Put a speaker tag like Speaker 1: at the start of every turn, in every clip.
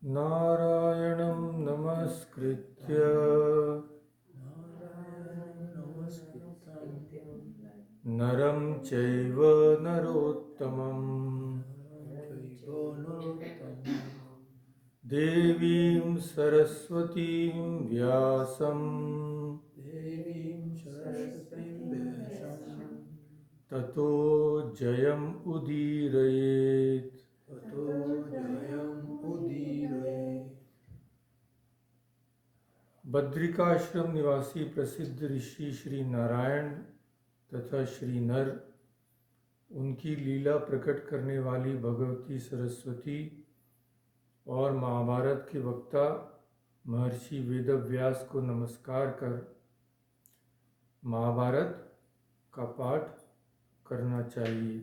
Speaker 1: नारायणं नमस्कृत्य नरं चैव नरोत्तमं देवीं सरस्वतीं व्यासं ततो जयमुदीरयेत्। बद्रिकाश्रम निवासी प्रसिद्ध ऋषि श्री नारायण तथा श्री नर, उनकी लीला प्रकट करने वाली भगवती सरस्वती और महाभारत के वक्ता महर्षि वेदव्यास को नमस्कार कर महाभारत का पाठ करना चाहिए।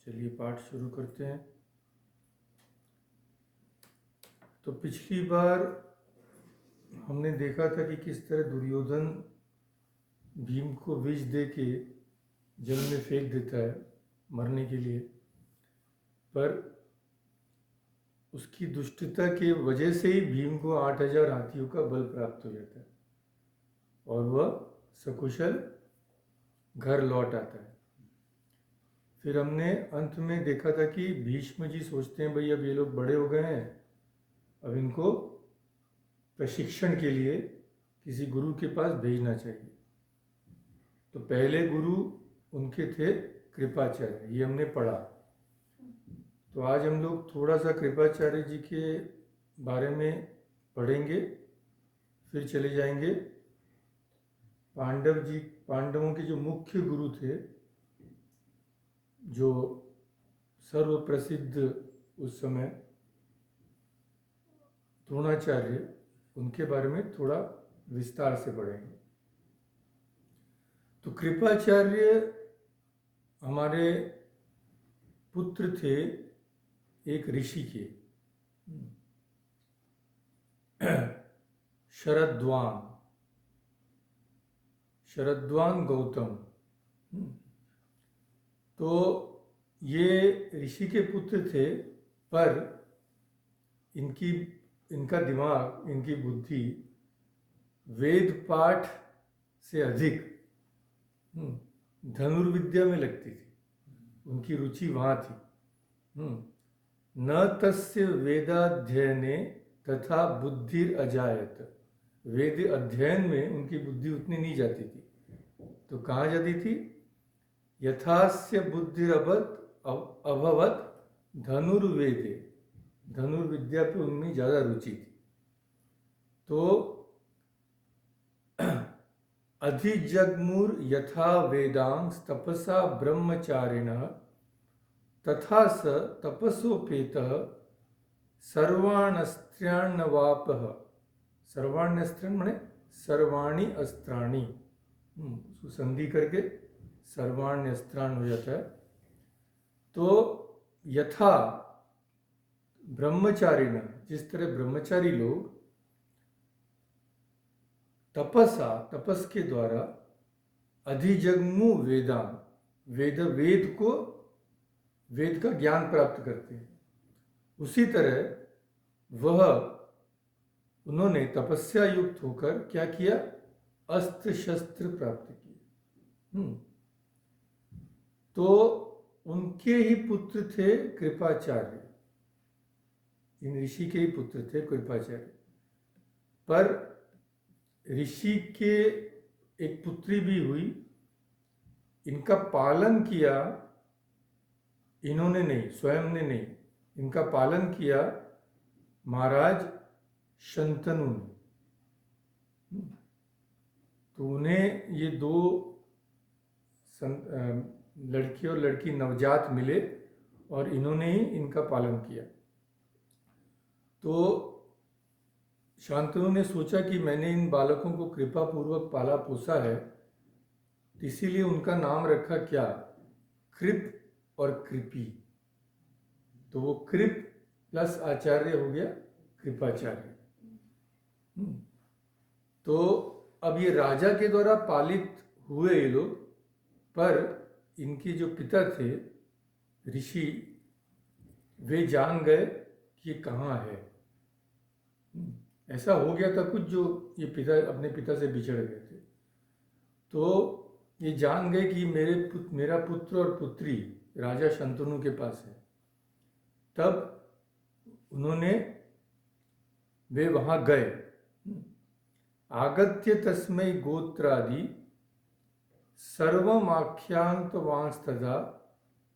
Speaker 1: चलिए पाठ शुरू करते हैं। तो पिछली बार हमने देखा था कि किस तरह दुर्योधन भीम को विष दे के जल में फेंक देता है मरने के लिए, पर उसकी दुष्टता के वजह से ही भीम को 8000 हाथियों का बल प्राप्त हो जाता है और वह सकुशल घर लौट आता है। फिर हमने अंत में देखा था कि भीष्म जी सोचते हैं भाई अब ये लोग बड़े हो गए हैं, अब इनको प्रशिक्षण के लिए किसी गुरु के पास भेजना चाहिए। तो पहले गुरु उनके थे कृपाचार्य, ये हमने पढ़ा। तो आज हम लोग थोड़ा सा कृपाचार्य जी के बारे में पढ़ेंगे, फिर चले जाएंगे पांडवों के जो मुख्य गुरु थे, जो सर्व प्रसिद्ध उस समय द्रोणाचार्य, उनके बारे में थोड़ा विस्तार से पढ़ेंगे। तो कृपाचार्य हमारे पुत्र थे एक ऋषि के, शरद्वान गौतम। तो ये ऋषि के पुत्र थे, पर इनका दिमाग, इनकी बुद्धि वेद पाठ से अधिक धनुर्विद्या में लगती थी, उनकी रुचि वहाँ थी। न तस्य वेदाध्ययने तथा बुद्धिर अजायत, वेद अध्ययन में उनकी बुद्धि उतनी नहीं जाती थी। तो कहाँ जाती थी? यथास्य बुद्धिरभवत अभवत धनुर्वेदे, धनुर्विद्या पे उनमें ज़्यादा रुचि थी। तो अधिजग्मुर यथा वेदांस तपसा ब्रह्मचारिणः तथा स तपसोपेतः सर्वाण्यस्त्राण्यवापः। सर्वाण्यस्त्राण माने सर्वाणी अस्त्राणी, उसको संधि करके सर्वाण्यस्त्राण हो जाता है। तो यथा ब्रह्मचारिणः, जिस तरह ब्रह्मचारी लोग तपसा, तपस के द्वारा अधिजग्मु वेदान, वेद का ज्ञान प्राप्त करते हैं, उसी तरह उन्होंने तपस्या युक्त होकर क्या किया? अस्त्र शस्त्र प्राप्त किए। तो उनके ही पुत्र थे कृपाचार्य, इन ऋषि के ही पुत्र थे कृपाचार्य। पर ऋषि के एक पुत्री भी हुई, इनका पालन किया इन्होंने नहीं, स्वयं ने नहीं, इनका पालन किया महाराज शंतनु ने। तो उन्हें ये दो लड़की और लड़की नवजात मिले और इन्होंने ही इनका पालन किया। तो शांतनु ने सोचा कि मैंने इन बालकों को कृपा पूर्वक पाला पोसा है, इसीलिए उनका नाम रखा क्या? कृप और कृपी। तो वो कृप प्लस आचार्य हो गया कृपाचार्य। तो अब ये राजा के द्वारा पालित हुए ये लोग, पर इनके जो पिता थे ऋषि, वे जान गए कि कहाँ है, ऐसा हो गया था कुछ जो ये पिता अपने पिता से बिछड़ गए थे, तो ये जान गए कि मेरा पुत्र और पुत्री राजा शंतनु के पास है। तब वे वहाँ गए। आगत्य तस्मै गोत्रादि सर्वमाख्यांतवांस्तथा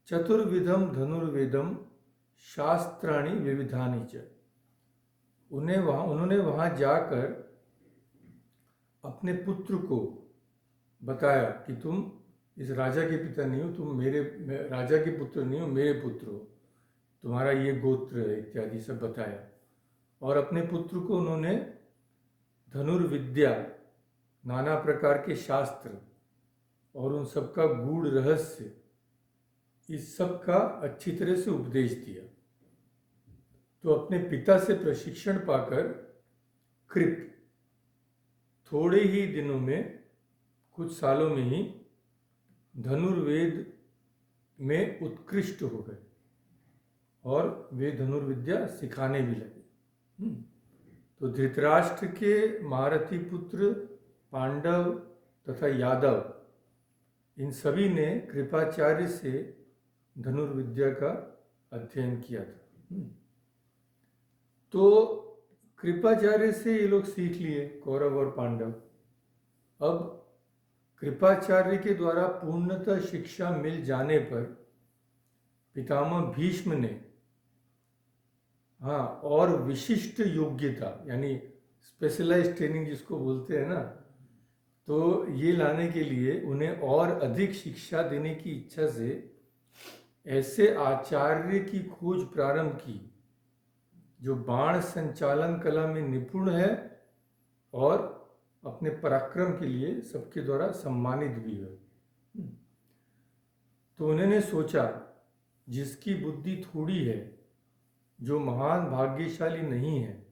Speaker 1: चतुर्विधम धनुर्वेदम शास्त्राणि विविधानि च। उन्होंने वहाँ जाकर अपने पुत्र को बताया कि तुम इस राजा के पिता नहीं हो, तुम राजा के पुत्र नहीं हो, मेरे पुत्र हो, तुम्हारा ये गोत्र है इत्यादि सब बताया। और अपने पुत्र को उन्होंने धनुर्विद्या, नाना प्रकार के शास्त्र और उन सब का गूढ़ रहस्य, इस सब का अच्छी तरह से उपदेश दिया। तो अपने पिता से प्रशिक्षण पाकर कृप थोड़े ही दिनों में, कुछ सालों में ही धनुर्वेद में उत्कृष्ट हो गए और वे धनुर्विद्या सिखाने भी लगे। तो धृतराष्ट्र के महारथी पुत्र पांडव तथा यादव, इन सभी ने कृपाचार्य से धनुर्विद्या का अध्ययन किया था। तो कृपाचार्य से ये लोग सीख लिए, कौरव और पांडव। अब कृपाचार्य के द्वारा पूर्णतः शिक्षा मिल जाने पर पितामह भीष्म ने और विशिष्ट योग्यता, यानी स्पेशलाइज्ड ट्रेनिंग जिसको बोलते हैं ना, तो ये लाने के लिए उन्हें और अधिक शिक्षा देने की इच्छा से ऐसे आचार्य की खोज प्रारंभ की जो बाण संचालन कला में निपुण है और अपने पराक्रम के लिए सबके द्वारा सम्मानित भी है। तो उन्होंने सोचा, जिसकी बुद्धि थोड़ी है, जो महान भाग्यशाली नहीं है,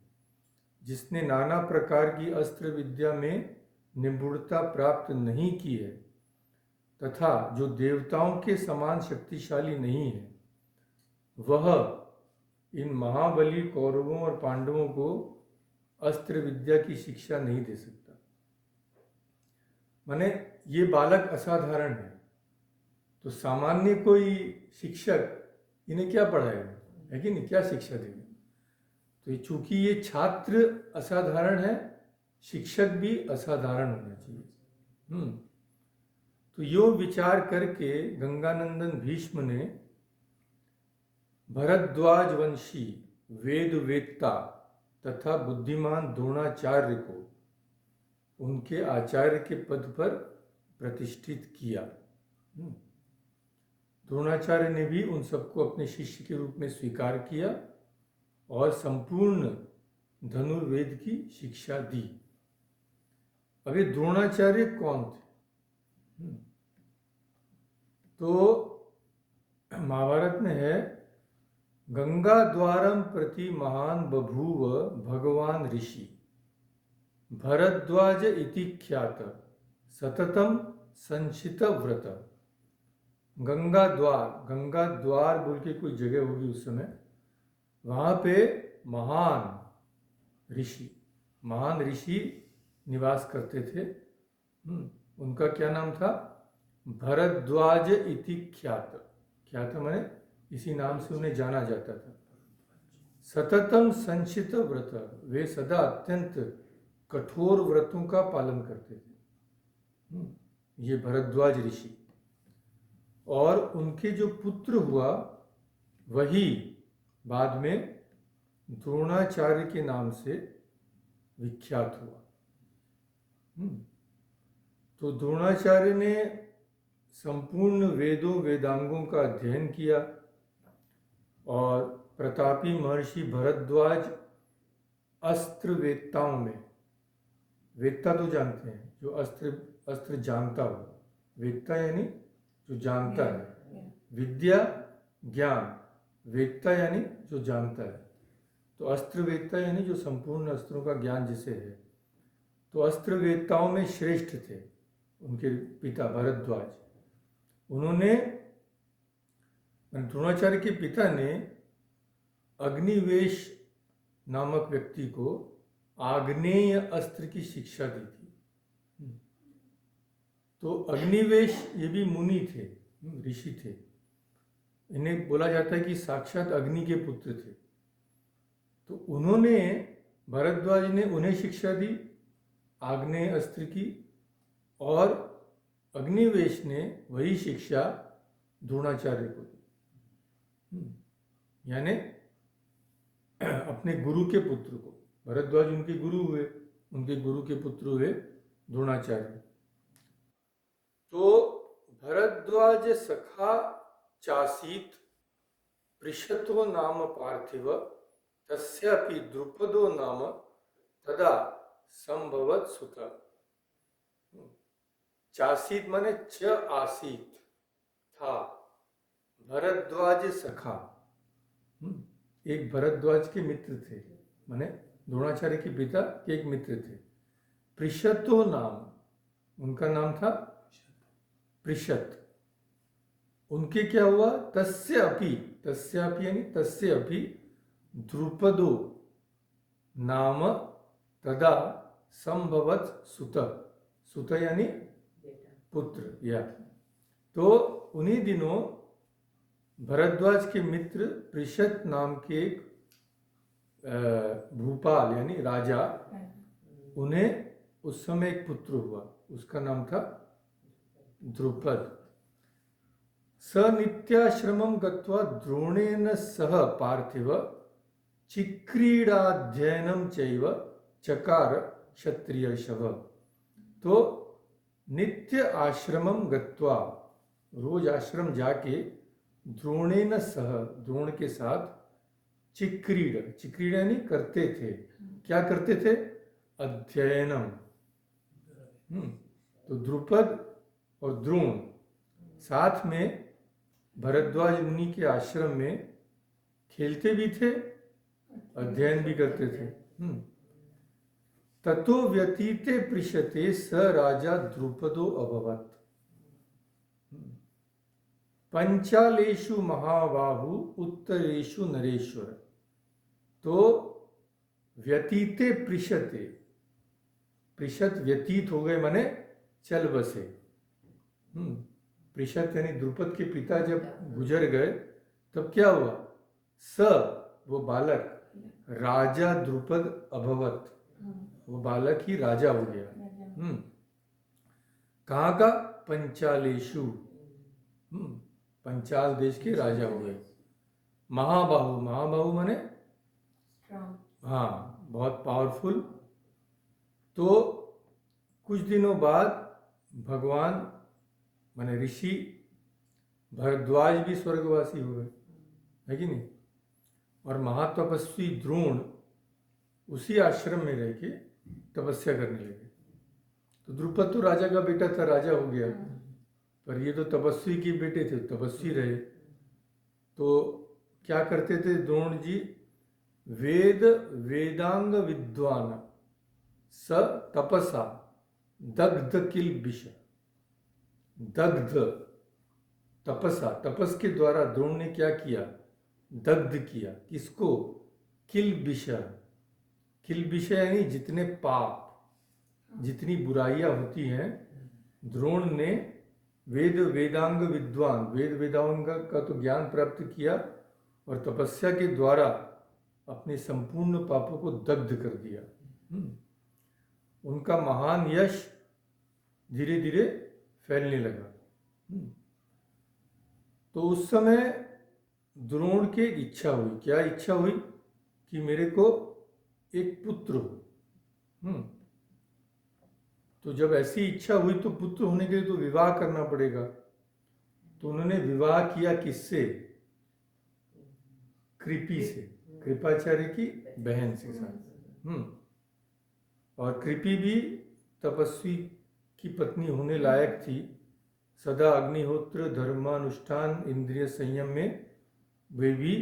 Speaker 1: जिसने नाना प्रकार की अस्त्र विद्या में निपुणता प्राप्त नहीं की है तथा जो देवताओं के समान शक्तिशाली नहीं है, वह इन महाबली कौरवों और पांडवों को अस्त्र विद्या की शिक्षा नहीं दे सकता। माने ये बालक असाधारण है, तो सामान्य कोई शिक्षक इन्हें क्या पढ़ाएगा, है कि नहीं, क्या शिक्षा देगा। तो चूंकि ये छात्र असाधारण है, शिक्षक भी असाधारण होना चाहिए। तो यो विचार करके गंगानंदन भीष्म ने भरद्वाज वंशी वेद वेत्ता तथा बुद्धिमान द्रोणाचार्य को उनके आचार्य के पद पर प्रतिष्ठित किया। द्रोणाचार्य ने भी उन सबको अपने शिष्य के रूप में स्वीकार किया और संपूर्ण धनुर्वेद की शिक्षा दी। अब ये द्रोणाचार्य कौन थे? तो महाभारत में है, गंगा द्वारम प्रति महान बभूव भगवान ऋषि भरद्वाज इति ख्यात सततम संचित व्रत। गंगा द्वार बोल के कोई जगह होगी उस समय, वहाँ पे महान ऋषि निवास करते थे। उनका क्या नाम था? भरद्वाज इति ख्यात माने इसी नाम से उन्हें जाना जाता था। सततम संचित व्रत, वे सदा अत्यंत कठोर व्रतों का पालन करते थे, ये भरद्वाज ऋषि। और उनके जो पुत्र हुआ वही बाद में द्रोणाचार्य के नाम से विख्यात हुआ। तो द्रोणाचार्य ने संपूर्ण वेदांगों का अध्ययन किया और प्रतापी महर्षि भरद्वाज अस्त्र वेत्ताओं में, वेत्ता तो जानते हैं जो अस्त्र जानता हो, वेत्ता यानी जो जानता है, विद्या ज्ञान, वेत्ता यानी जो जानता है। तो अस्त्र वेत्ता यानी जो संपूर्ण अस्त्रों का ज्ञान जिसे है। तो अस्त्र वेत्ताओं में श्रेष्ठ थे उनके पिता भरद्वाज। उन्होंने, द्रोणाचार्य के पिता ने अग्निवेश नामक व्यक्ति को आग्नेय अस्त्र की शिक्षा दी थी। तो अग्निवेश ये भी मुनि थे, ऋषि थे। इन्हें बोला जाता है कि साक्षात अग्नि के पुत्र थे। तो उन्होंने, भरद्वाज ने उन्हें शिक्षा दी आग्नेय अस्त्र की, और अग्निवेश ने वही शिक्षा द्रोणाचार्य को दी। यानी अपने गुरु के पुत्र को, भरद्वाज उनके गुरु हुए, उनके गुरु के पुत्र हुए द्रोणाचार्य। तो भरद्वाज सखा चासीत पृषतो नाम पार्थिव तस्यापि द्रुपदो नाम तदा संभवत सुत। चासीत माने च आसीत था, भरद्वाज सखा, एक भरद्वाज के मित्र थे, माने द्रोणाचार्य के पिता के एक मित्र थे। पृषतो नाम, उनका नाम था पृषत। उनके क्या हुआ, तस्य अपि यानी तस्य अपि द्रुपदो नाम तदा संभवत सुत, सुत यानी पुत्र। या तो उन्हीं दिनों भरद्वाज के मित्र पृषत नाम के एक भूपाल यानी राजा, उन्हें उस समय एक पुत्र हुआ, उसका नाम था द्रुपद। स नित्याश्रमं गत्वा द्रोणेन सह पार्थिव चिक्रीडाध्ययनं चैव चकार क्षत्रियशव। तो नित्य आश्रमं गत्वा, रोज आश्रम जाके, द्रोणेन सह, द्रोण के साथ, चिक्रीड, चिक्रीड यानी करते थे। क्या करते थे, अध्ययनम। तो द्रुपद और द्रोण साथ में भरद्वाज मुनि के आश्रम में खेलते भी थे, अध्ययन भी करते थे। ततो व्यतीते पृषते स राजा द्रुपदो अभवत् पंचालेषु महाबाहु उत्तरेषु नरेश्वर। तो व्यतीते पृषते, पृषत व्यतीत हो गए माने चल बसे। पृषत यानी द्रुपद के पिता जब गुजर गए तब क्या हुआ, स वो बालक, राजा द्रुपद अभवत, वो बालक ही राजा हो गया। कहाँ का, पंचालेषु, पंचाल देश के राजा हो गए। महाबाहु, महाबाहु माने हाँ, बहुत पावरफुल। तो कुछ दिनों बाद भगवान माने ऋषि भरद्वाज भी स्वर्गवासी हो गए, है कि नहीं। और महातपस्वी द्रोण उसी आश्रम में रह के तपस्या करने लगे। तो द्रुपद तो राजा का बेटा था, राजा हो गया, पर ये तो तपस्वी के बेटे थे, तपस्वी रहे। तो क्या करते थे द्रोण जी, वेद वेदांग विद्वान स तपसा दग्ध किल विष, दग्ध तपसा, तपस के द्वारा द्रोण ने क्या किया, दग्ध किया, किसको, किल विष। किल विष यानी जितने पाप, जितनी बुराइयां होती हैं, द्रोण ने वेद वेदांग विद्वान, वेद वेदांग का तो ज्ञान प्राप्त किया और तपस्या के द्वारा अपने संपूर्ण पापों को दग्ध कर दिया। उनका महान यश धीरे धीरे फैलने लगा। तो उस समय द्रोण की एक इच्छा हुई। क्या इच्छा हुई, कि मेरे को एक पुत्र हो। तो जब ऐसी इच्छा हुई तो पुत्र होने के लिए तो विवाह करना पड़ेगा। तो उन्होंने विवाह किया किससे, कृपि से, कृपाचार्य की बहन से साथ। और कृपि भी तपस्वी की पत्नी होने लायक थी, सदा अग्निहोत्र, धर्मानुष्ठान, इंद्रिय संयम में वे भी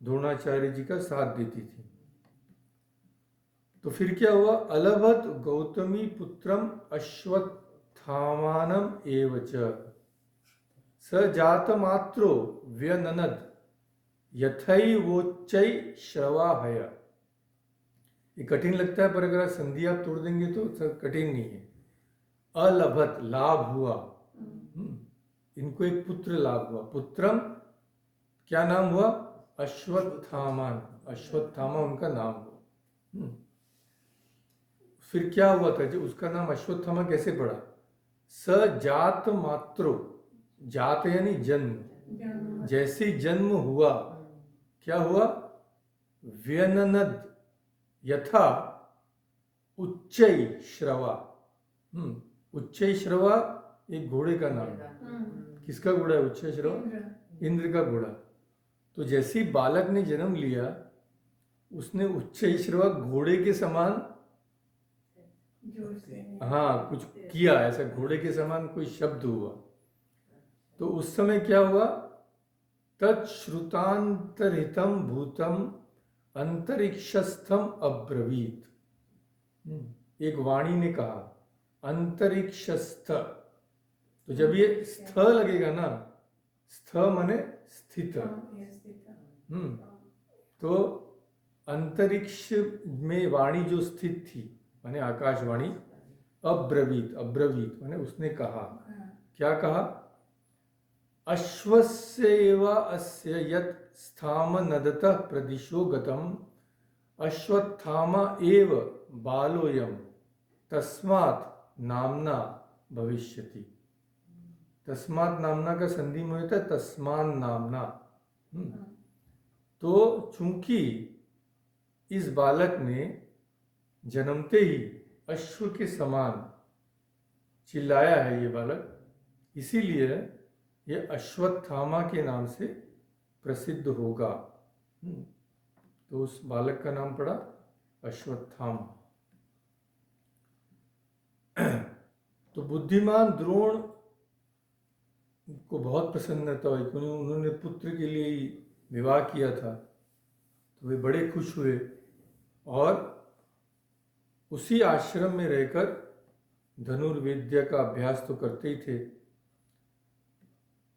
Speaker 1: द्रोणाचार्य जी का साथ देती थी। तो फिर क्या हुआ, अलभत गौतमी पुत्रम अश्वत्थामानम एवच स जातमात्रो व्यननद यथैवोच्चै श्रवाहय। ये कठिन लगता है, पर अगर संधि आप तोड़ देंगे तो कठिन नहीं है। अलभत, लाभ हुआ। इनको एक पुत्र लाभ हुआ। पुत्रम, क्या नाम हुआ? अश्वत्थामा। अश्वत्थामा उनका नाम हुआ। फिर क्या हुआ था? जो उसका नाम अश्वत्थामा कैसे पड़ा? सजात मात्रो, जात यानी जन्म, जैसे जन्म हुआ क्या हुआ? व्यननद यथा उच्चै श्रवा। उच्चै श्रवा एक घोड़े का नाम है। किसका घोड़ा है उच्चै श्रवा? इंद्र का घोड़ा। तो जैसे ही बालक ने जन्म लिया, उसने उच्चै श्रवा घोड़े के समान, हाँ, कुछ किया ऐसा, घोड़े के समान कोई शब्द हुआ। तो उस समय क्या हुआ? तच्छ्रुतांतरितम भूतम अंतरिक्षस्थम अब्रवीत। एक वाणी ने कहा अंतरिक्षस्थ। तो जब ये स्थ लगेगा ना, स्थ माने स्थित। तो अंतरिक्ष में वाणी जो स्थित थी माने आकाशवाणी, अब्रवीत, अब्रवीत माने उसने कहा। क्या कहा? अश्वस्यैव अस्य यत् स्थाम नदतः प्रदिशो गतम अश्वत्थामा एव बालोयम तस्मात् नामना भविष्यति। तस्मात् नामना का संधि में होता है तस्मान नामना। तो चूंकि इस बालक ने जन्मते ही अश्व के समान चिल्लाया है ये बालक, इसीलिए ये अश्वत्थामा के नाम से प्रसिद्ध होगा। तो उस बालक का नाम पड़ा अश्वत्थामा। तो बुद्धिमान द्रोण को बहुत प्रसन्नता हुई, क्योंकि उन्होंने पुत्र के लिए ही विवाह किया था। तो वे बड़े खुश हुए और उसी आश्रम में रहकर धनुर्विद्या का अभ्यास तो करते ही थे।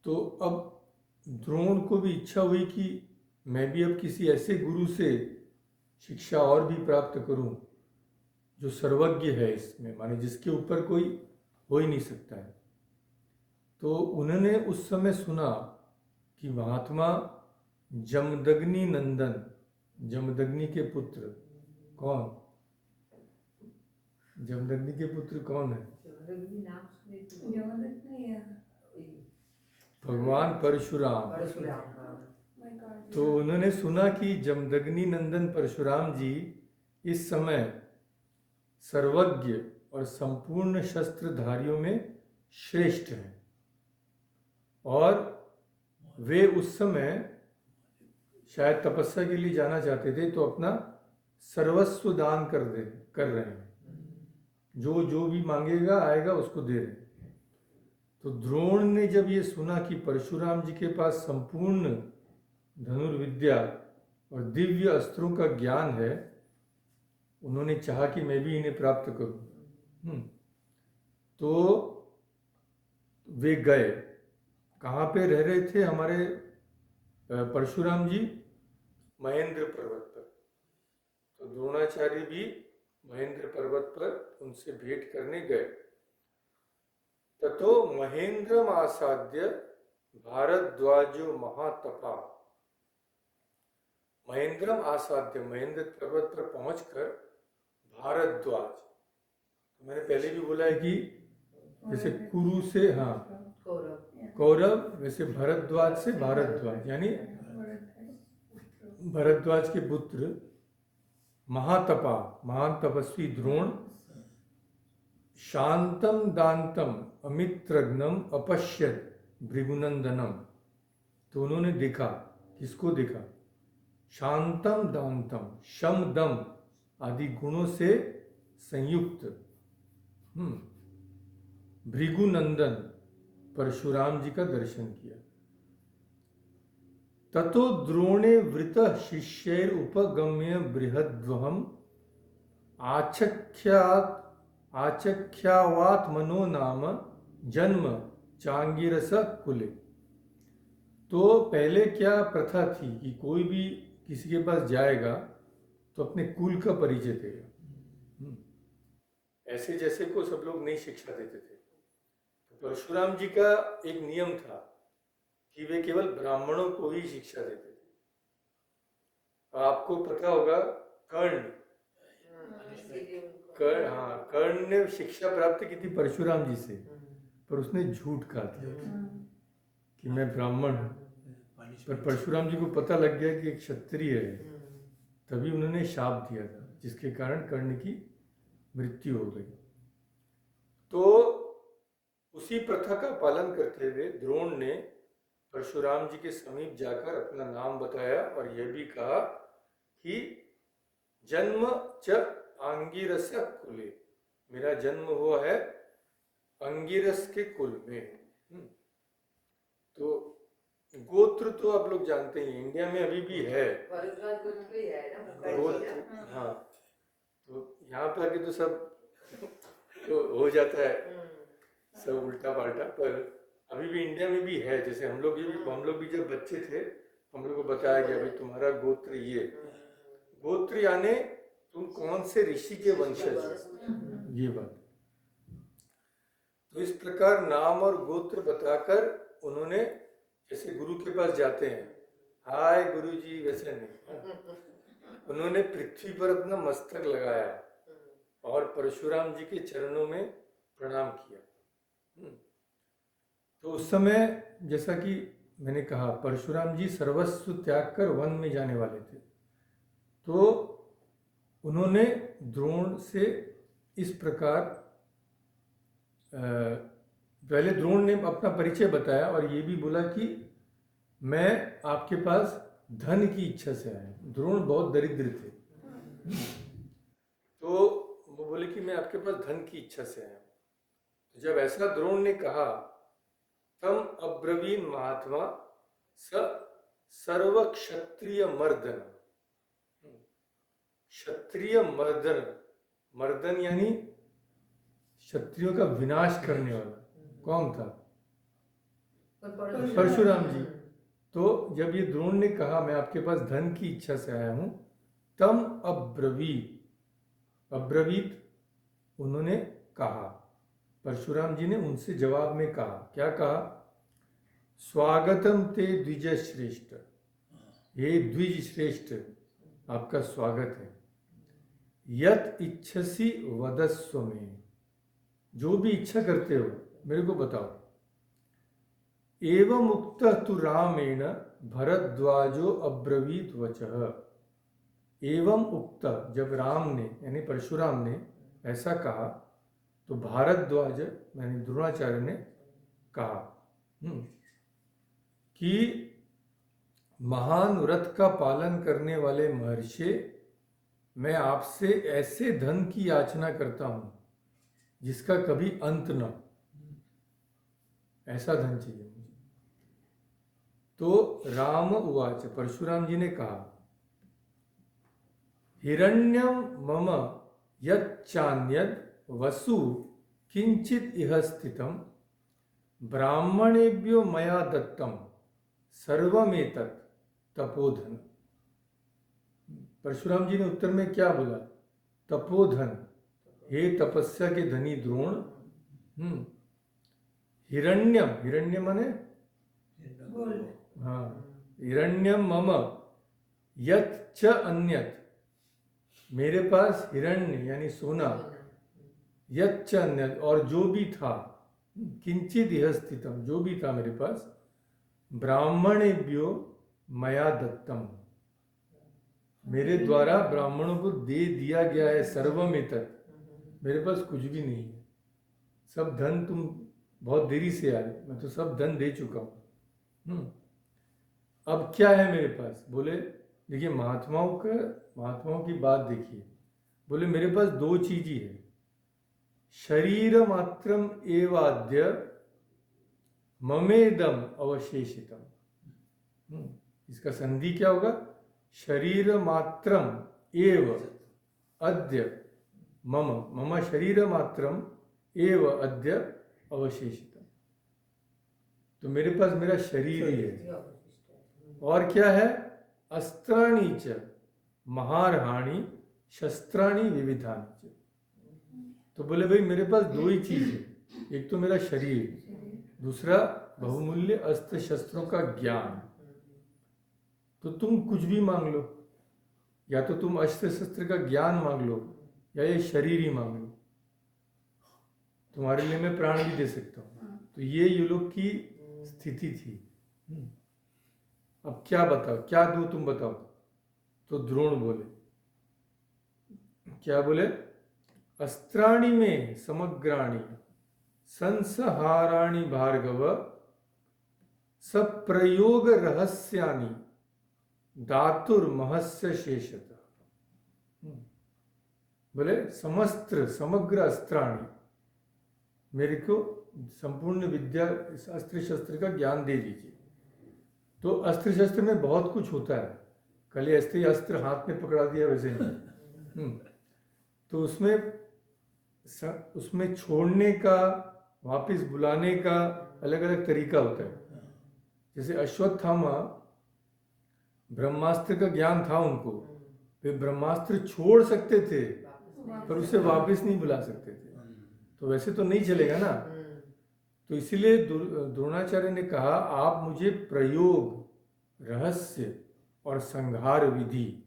Speaker 1: तो अब द्रोण को भी इच्छा हुई कि मैं भी अब किसी ऐसे गुरु से शिक्षा और भी प्राप्त करूं जो सर्वज्ञ है इसमें, माने जिसके ऊपर कोई हो ही नहीं सकता है। तो उन्होंने उस समय सुना कि महात्मा जमदग्नि नंदन, जमदग्नि के पुत्र कौन? जमदग्नि के पुत्र कौन है? भगवान परशुराम। तो उन्होंने सुना कि जमदग्नि नंदन परशुराम जी इस समय सर्वज्ञ और संपूर्ण शस्त्रधारियों में श्रेष्ठ हैं, और वे उस समय शायद तपस्या के लिए जाना चाहते थे, तो अपना सर्वस्व दान कर रहे हैं। जो जो भी मांगेगा आएगा उसको दे रहे हैं। तो द्रोण ने जब ये सुना कि परशुराम जी के पास संपूर्ण धनुर्विद्या और दिव्य अस्त्रों का ज्ञान है, उन्होंने चाहा कि मैं भी इन्हें प्राप्त करूं। तो वे गए। कहाँ पे रह रहे थे हमारे परशुराम जी? महेंद्र पर्वत पर। तो द्रोणाचार्य भी महेंद्र पर्वत पर उनसे भेंट करने गए। ततो महेंद्रम आसाद्य भारद्वाजो महातपा। महेंद्रम आसाद्य, महेंद्र पर्वत पर पहुंचकर भारद्वाज, मैंने पहले भी बोला है कि जैसे कुरु से, हाँ, कौरव, वैसे भरद्वाज से भारद्वाज, यानी भरद्वाज के पुत्र महातपा, महान तपस्वी द्रोण, शांतम दांतम अमित्रघ्नम अपश्यत भृगुनंदनम। तो उन्होंने देखा, किसको देखा? शांतम दांतम, शम दम आदि गुणों से संयुक्त भृगुनंदन परशुराम जी का दर्शन किया। ततो द्रोणे वृत शिष्यैर उपगम्य बृहद्वहम आचख्यावात मनो नाम जन्म चांगिरस कुले। तो पहले क्या प्रथा थी कि कोई भी किसी के पास जाएगा तो अपने कुल का परिचय देगा। ऐसे जैसे को सब लोग नई शिक्षा देते थे। तो परशुराम जी का एक नियम था कि वे केवल ब्राह्मणों को ही शिक्षा देते थे। आपको पता होगा कर्ण ने शिक्षा प्राप्त की थी परशुराम जी से, पर उसने झूठ कहा था कि मैं ब्राह्मण हूँ। पर परशुराम जी को पता लग गया कि एक क्षत्रिय है, तभी उन्होंने शाप दिया था, जिसके कारण कर्ण की मृत्यु हो गई। तो उसी प्रथा का पालन करते हुए द्रोण ने परशुराम जी के समीप जाकर अपना नाम बताया और यह भी कहा कि जन्म च अंगिरस कुले, मेरा जन्म हुआ है अंगिरस के कुल में। तो गोत्र तो आप लोग जानते हैं, इंडिया में अभी भी है गोत्र। हाँ, तो यहाँ पे आके तो सब तो हो जाता है सब उल्टा पाल्टा, पर अभी भी इंडिया में भी है। जैसे हम लोग भी जब बच्चे थे, हम लोग को बताया गया भाई तुम्हारा गोत्र ये, गोत्र यानी तुम कौन से ऋषि के वंशज हो, ये बात। तो इस प्रकार नाम और गोत्र बताकर उन्होंने, जैसे गुरु के पास जाते हैं, हाय गुरु जी, वैसे नहीं, उन्होंने पृथ्वी पर अपना मस्तक लगाया और परशुराम जी के चरणों में प्रणाम किया। तो उस समय जैसा कि मैंने कहा, परशुराम जी सर्वस्व त्याग कर वन में जाने वाले थे। तो उन्होंने द्रोण से इस प्रकार पहले द्रोण ने अपना परिचय बताया और ये भी बोला कि मैं आपके पास धन की इच्छा से आया। द्रोण बहुत दरिद्र थे, तो वो बोले कि मैं आपके पास धन की इच्छा से आया। तो जब ऐसा द्रोण ने कहा, तम अब्रवीन महात्मा स सर्व क्षत्रिय मर्दन। क्षत्रिय मर्दन, मर्दन यानी क्षत्रियों का विनाश करने वाला कौन था? परशुराम जी। तो जब ये द्रोण ने कहा मैं आपके पास धन की इच्छा से आया हूं, तम अब्रवीत उन्होंने कहा, परशुराम जी ने उनसे जवाब में कहा, क्या कहा? स्वागतम ते द्विज श्रेष्ठ, हे द्विज श्रेष्ठ आपका स्वागत है। यत इच्छसी वदस्व में, जो भी इच्छा करते हो मेरे को बताओ। एवं उक्त तु रामेण भरद्वाजो अब्रवीत वचः। एवं उक्त, जब राम ने यानी परशुराम ने ऐसा कहा, तो भारद्वाज यानी द्रोणाचार्य ने कहा कि महान व्रत का पालन करने वाले महर्षि, मैं आपसे ऐसे धन की याचना करता हूं जिसका कभी अंत न, ऐसा धन चाहिए मुझे। तो राम उवाच, परशुराम जी ने कहा, हिरण्यम मम यच्चान्यद वसु किंचित इह स्थितम ब्राह्मणेभ्यो मया दत्तम सर्वमेतत् तपोधन। परशुराम जी ने उत्तर में क्या बोला? तपोधन, हे तपस्या के धनी द्रोण। हिरण्यम, हिरण्य माने हाँ, हिरण्यम मम यत् च अन्यत्, मेरे पास हिरण्य यानी सोना, यत् च अन्यत् और जो भी था, किंचित इह स्थितम जो भी था मेरे पास, ब्राह्मणेभ्यो मया दत्तम मेरे द्वारा ब्राह्मणों को दे दिया गया है। सर्वमेतत्, मेरे पास कुछ भी नहीं है, सब धन तुम बहुत देरी से आए, मैं तो सब धन दे चुका हूँ। अब क्या है मेरे पास? बोले देखिए महात्माओं की बात देखिए। बोले मेरे पास दो चीज ही है, शरीर मात्रम एवाद्य ममेदम अवशेषितम। इसका संधि क्या होगा? शरीर मात्रम एव अद्य मम, मम शरीर मात्रम एव अद्य अवशेषितम। तो मेरे पास मेरा शरीर ही है। और क्या है? अस्त्राणि च महारहाणी शस्त्राणी विविधानि। तो बोले भाई मेरे पास दो ही चीज है, एक तो मेरा शरीर, दूसरा बहुमूल्य अस्त्र शस्त्रों का ज्ञान। तो तुम कुछ भी मांग लो, या तो तुम अस्त्र शस्त्र का ज्ञान मांग लो या ये शरीर ही मांग लो, तुम्हारे लिए मैं प्राण भी दे सकता हूँ। तो ये युलोक की स्थिति थी। अब क्या बताओ, क्या दो तुम बताओ। तो द्रोण बोले, क्या बोले, अस्त्राणि में समग्राणि संसहाराणि भार्गव सप्रयोग रहस्यानि धातुर्महस्य शेषतः। बोले समग्र अस्त्राणि, मेरे को संपूर्ण विद्या अस्त्र शस्त्र का ज्ञान दे दीजिए। तो अस्त्र शस्त्र में बहुत कुछ होता है, कल ऐसे अस्त्र हाथ में पकड़ा दिया वैसे नहीं। तो उसमें छोड़ने का, वापस बुलाने का अलग अलग तरीका होता है। जैसे अश्वत्थामा ब्रह्मास्त्र का ज्ञान था उनको, वे ब्रह्मास्त्र छोड़ सकते थे पर उसे वापस नहीं बुला सकते थे। तो वैसे तो नहीं चलेगा ना। तो इसीलिए द्रोणाचार्य ने कहा आप मुझे प्रयोग, रहस्य और संहार विधि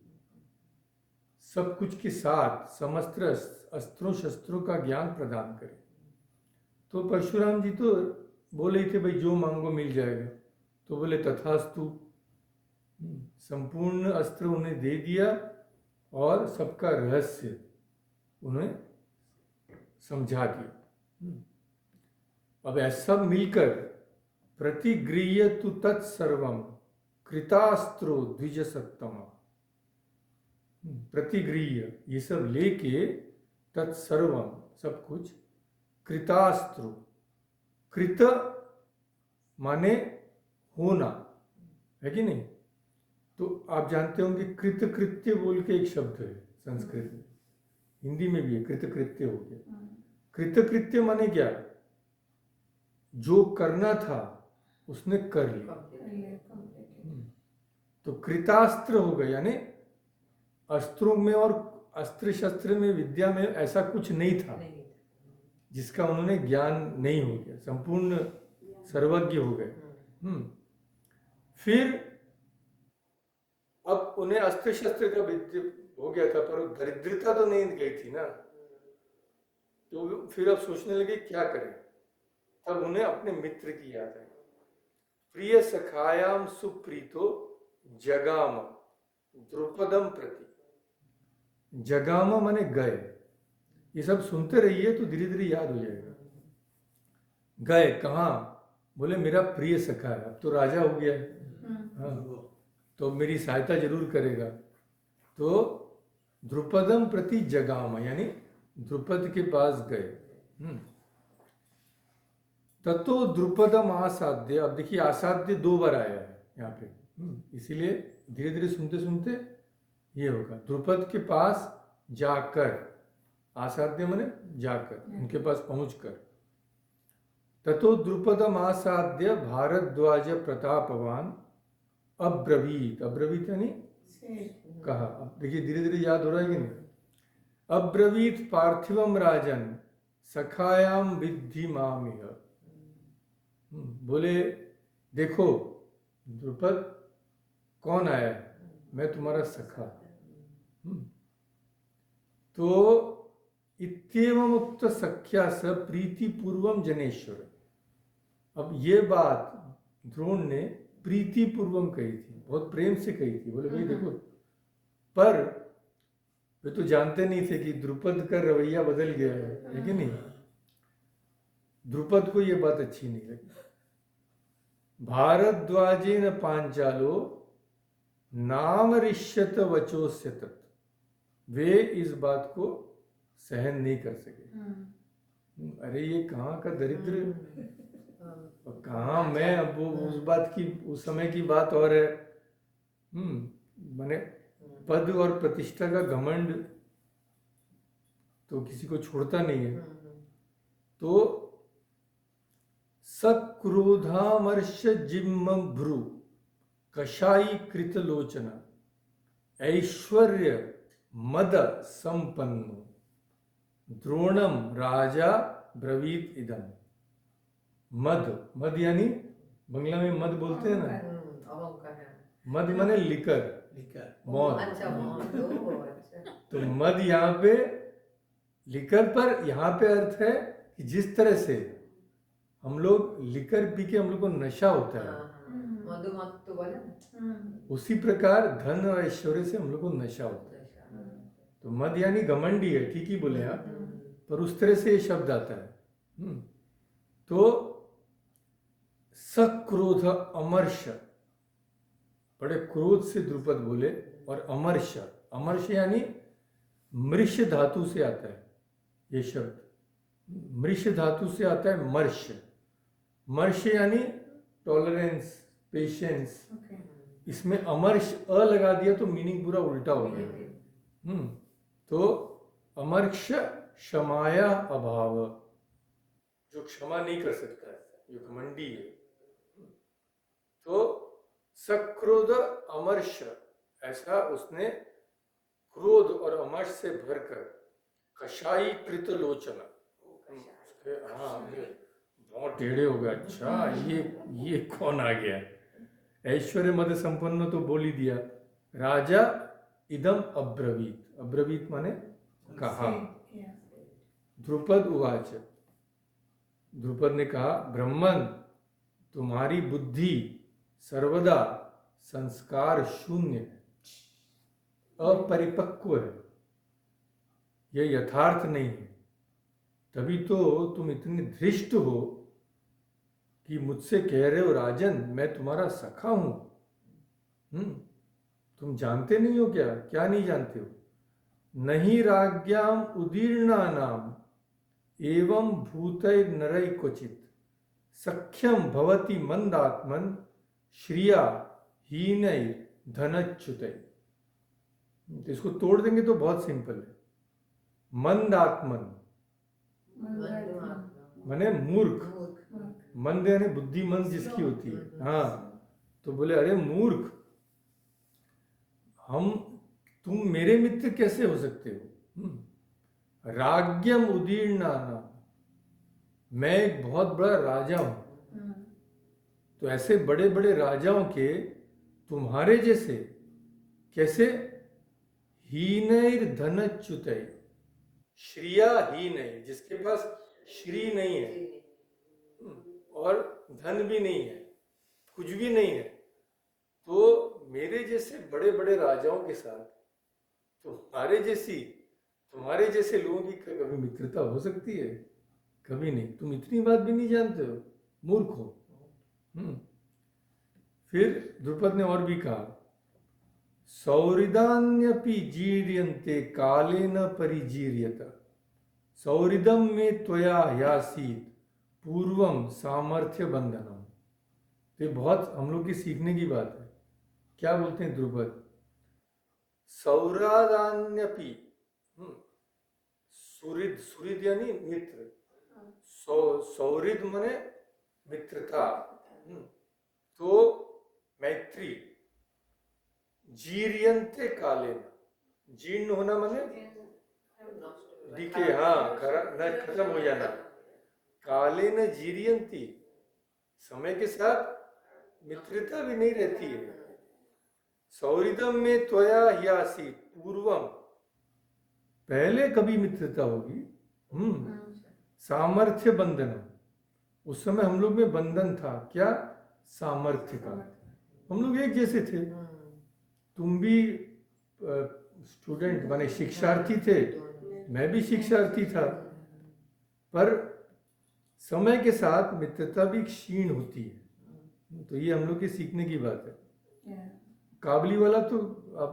Speaker 1: सब कुछ के साथ समस्त अस्त्रों शस्त्रों का ज्ञान प्रदान करें। तो परशुराम जी तो बोले ही थे भाई जो मांगो मिल जाएगा। तो बोले तथास्तु, संपूर्ण अस्त्र उन्हें दे दिया और सबका रहस्य उन्हें समझा दिया। अब ऐसा मिलकर प्रतिगृह्य तु तत्सर्वम कृतास्त्रो द्विज सत्तम। प्रतिगृह्य ये सब लेके तत्सर्वम सब कुछ, कृतास्त्रो, कृत माने होना है कि नहीं। तो आप जानते होंगे कृतकृत्य बोल के एक शब्द है संस्कृत में, हिंदी में भी है कृतकृत्य हो गया। कृतकृत्य माने क्या, जो करना था उसने कर लिया। तो कृतास्त्र हो गया, यानी अस्त्रों में और अस्त्र शस्त्र में विद्या में ऐसा कुछ नहीं था जिसका उन्होंने ज्ञान नहीं हो गया, संपूर्ण सर्वज्ञ हो गए। फिर अब उन्हें अस्त्र शस्त्र का विद्या हो गया था पर दरिद्रता तो नहीं गई थी ना। तो फिर अब सोचने लगे क्या करें। तब उन्हें अपने मित्र की याद आई। प्रिय सखायाम सुप्रीतो जगाम द्रुपदम प्रति। जगाम माने गए। ये सब सुनते रहिए तो धीरे धीरे याद हो जाएगा। गए कहाँ, बोले मेरा प्रिय सखा है, अब तो राजा हो गया है, हाँ, तो मेरी सहायता जरूर करेगा। तो द्रुपदम प्रति जगाम यानी द्रुपद के पास गए। ततो द्रुपदम आसाध्य। अब देखिए आसाध्य दो बार आया है यहाँ पे, इसीलिए धीरे धीरे सुनते सुनते ये होगा। द्रुपद के पास जाकर, आसाध्य माने जाकर, उनके पास पहुंचकर। ततो द्रुपदम आसाध्य भारद्वाज प्रतापवान अब्रवीत। अब्रवीत यानी कहा। अब देखिए धीरे धीरे याद हो रहा है कि नहीं। अब्रवीत पार्थिवम राजन सखायाम विद्धि मामिह। बोले देखो द्रुपद कौन आया है, मैं तुम्हारा सखा। तो इत्येवम उक्त सख्या स प्रीति पूर्वम जनेश्वर। अब ये बात द्रोण ने प्रीति पूर्वम कही थी, बहुत प्रेम से कही थी। बोले भाई देखो, पर वे तो जानते नहीं थे कि द्रुपद का रवैया बदल गया है कि नहीं। द्रुपद को ये बात अच्छी नहीं लगी। भारद्वाजेन पांचालो नाम ऋष्यत वचोस्य तत्। वे इस बात को सहन नहीं कर सके। अरे ये कहाँ का दरिद्र, कहाँ मैं, अब वो उस बात की, उस समय की बात और है। माने पद और प्रतिष्ठा का घमंड तो किसी को छोड़ता नहीं है। तो सक्रोधामर्ष जिम्म भ्रू कषाई कृत लोचना। ऐश्वर्य मद संपन्नो द्रोणम राजा ब्रवीत इदम। मद, मद यानी बंगला में मद बोलते हैं ना, मद माने लिकर, मौत।
Speaker 2: अच्छा मौत, अच्छा।
Speaker 1: तो मद यहाँ पे लिकर, पर यहाँ पे अर्थ है कि जिस तरह से हम लोग लिकर पी के हम लोग को नशा होता है,
Speaker 2: मधुमत्तु बोले ना।
Speaker 1: उसी प्रकार धन और ऐश्वर्य से हम लोग को नशा होता है। तो मद यानी घमंडी है, ठीक ही बोले आप, पर उस तरह से ये शब्द आता है। तो सक्रोध अमर्ष, बड़े क्रोध से द्रुपद बोले। और अमर्ष, अमर्ष यानी मृष धातु से आता है ये शब्द, मृष धातु से आता है मर्ष। मर्ष यानी टॉलरेंस, पेशेंस। इसमें अमर्ष अ लगा दिया तो मीनिंग पूरा उल्टा हो गया। तो अमर्ष क्षमाया अभाव, जो क्षमा नहीं कर सकता है, जो घमंडी है। तो सक्रोध अमर्ष, ऐसा उसने क्रोध और अमर्ष से भरकर कषाई कृत लोचन, हाँ बहुत टेढ़े हो गया। अच्छा ये कौन आ गया? ऐश्वर्य मद संपन्न तो बोल ही दिया। राजा इदम अब्रवीत, अब्रवीत माने कहा। द्रुपद उवाच, द्रुपद ने कहा, ब्रह्मन तुम्हारी बुद्धि सर्वदा संस्कार शून्य है, अपरिपक्व है, यह यथार्थ नहीं है। तभी तो तुम इतने धृष्ट हो कि मुझसे कह रहे हो राजन मैं तुम्हारा सखा हूं। तुम जानते नहीं हो क्या? क्या नहीं जानते हो? नहीं राज्ञाम उदीर्णा नाम एवं भूतै नरै क्वचित सख्यम भवति मंदात्मन श्रिया हीनै धनच्युतै। तो इसको तोड़ देंगे तो बहुत सिंपल है। मंदात्मन माने मूर्ख, मंद यानी बुद्धिमंद जिसकी होती है। हाँ, तो बोले अरे मूर्ख, तुम मेरे मित्र कैसे हो सकते हो? राज्ञम उदीर्णा, मैं एक बहुत बड़ा राजा हूं। तो ऐसे बड़े बड़े राजाओं के तुम्हारे जैसे कैसे? हीनैर धनच्युतै, श्रिया हीन है, जिसके पास श्री नहीं है और धन भी नहीं है, कुछ भी नहीं है, तो मेरे जैसे बड़े बड़े राजाओं के साथ तुम्हारे जैसे लोगों की कभी मित्रता हो सकती है? कभी नहीं। तुम इतनी बात भी नहीं जानते हो, मूर्ख हो। फिर द्रुपद ने और भी कहा, सौहृदान्यपि जीर्यन्ते कालेन परिजीर्यत सौहृदम में त्वया ह्यासीत पूर्वम सामर्थ्य बंधनम। तो बहुत हम लोग की सीखने की बात है। क्या बोलते हैं द्रुपद? सौहृदान्यपि, सुहृद, सुहृद यानी मित्र, सौहृद माने मित्रता, तो मैत्री। जीर्यन्ते कालेन, जीर्ण होना माने डीके, हाँ न खत्म हो जाना। कालेन जीर्यन्ति, समय के साथ मित्रता भी नहीं रहती है। सौहृदम में त्वया ह्यासी पूर्वम, पहले कभी मित्रता होगी। सामर्थ्य बंधन, उस समय हम लोग में बंधन था। क्या? सामर्थ्य का। हम लोग एक जैसे थे। तुम भी स्टूडेंट माने शिक्षार्थी थे, मैं भी शिक्षार्थी था, पर समय के साथ मित्रता भी क्षीण होती है। तो ये हम लोग के सीखने की बात है। काबली वाला तो आप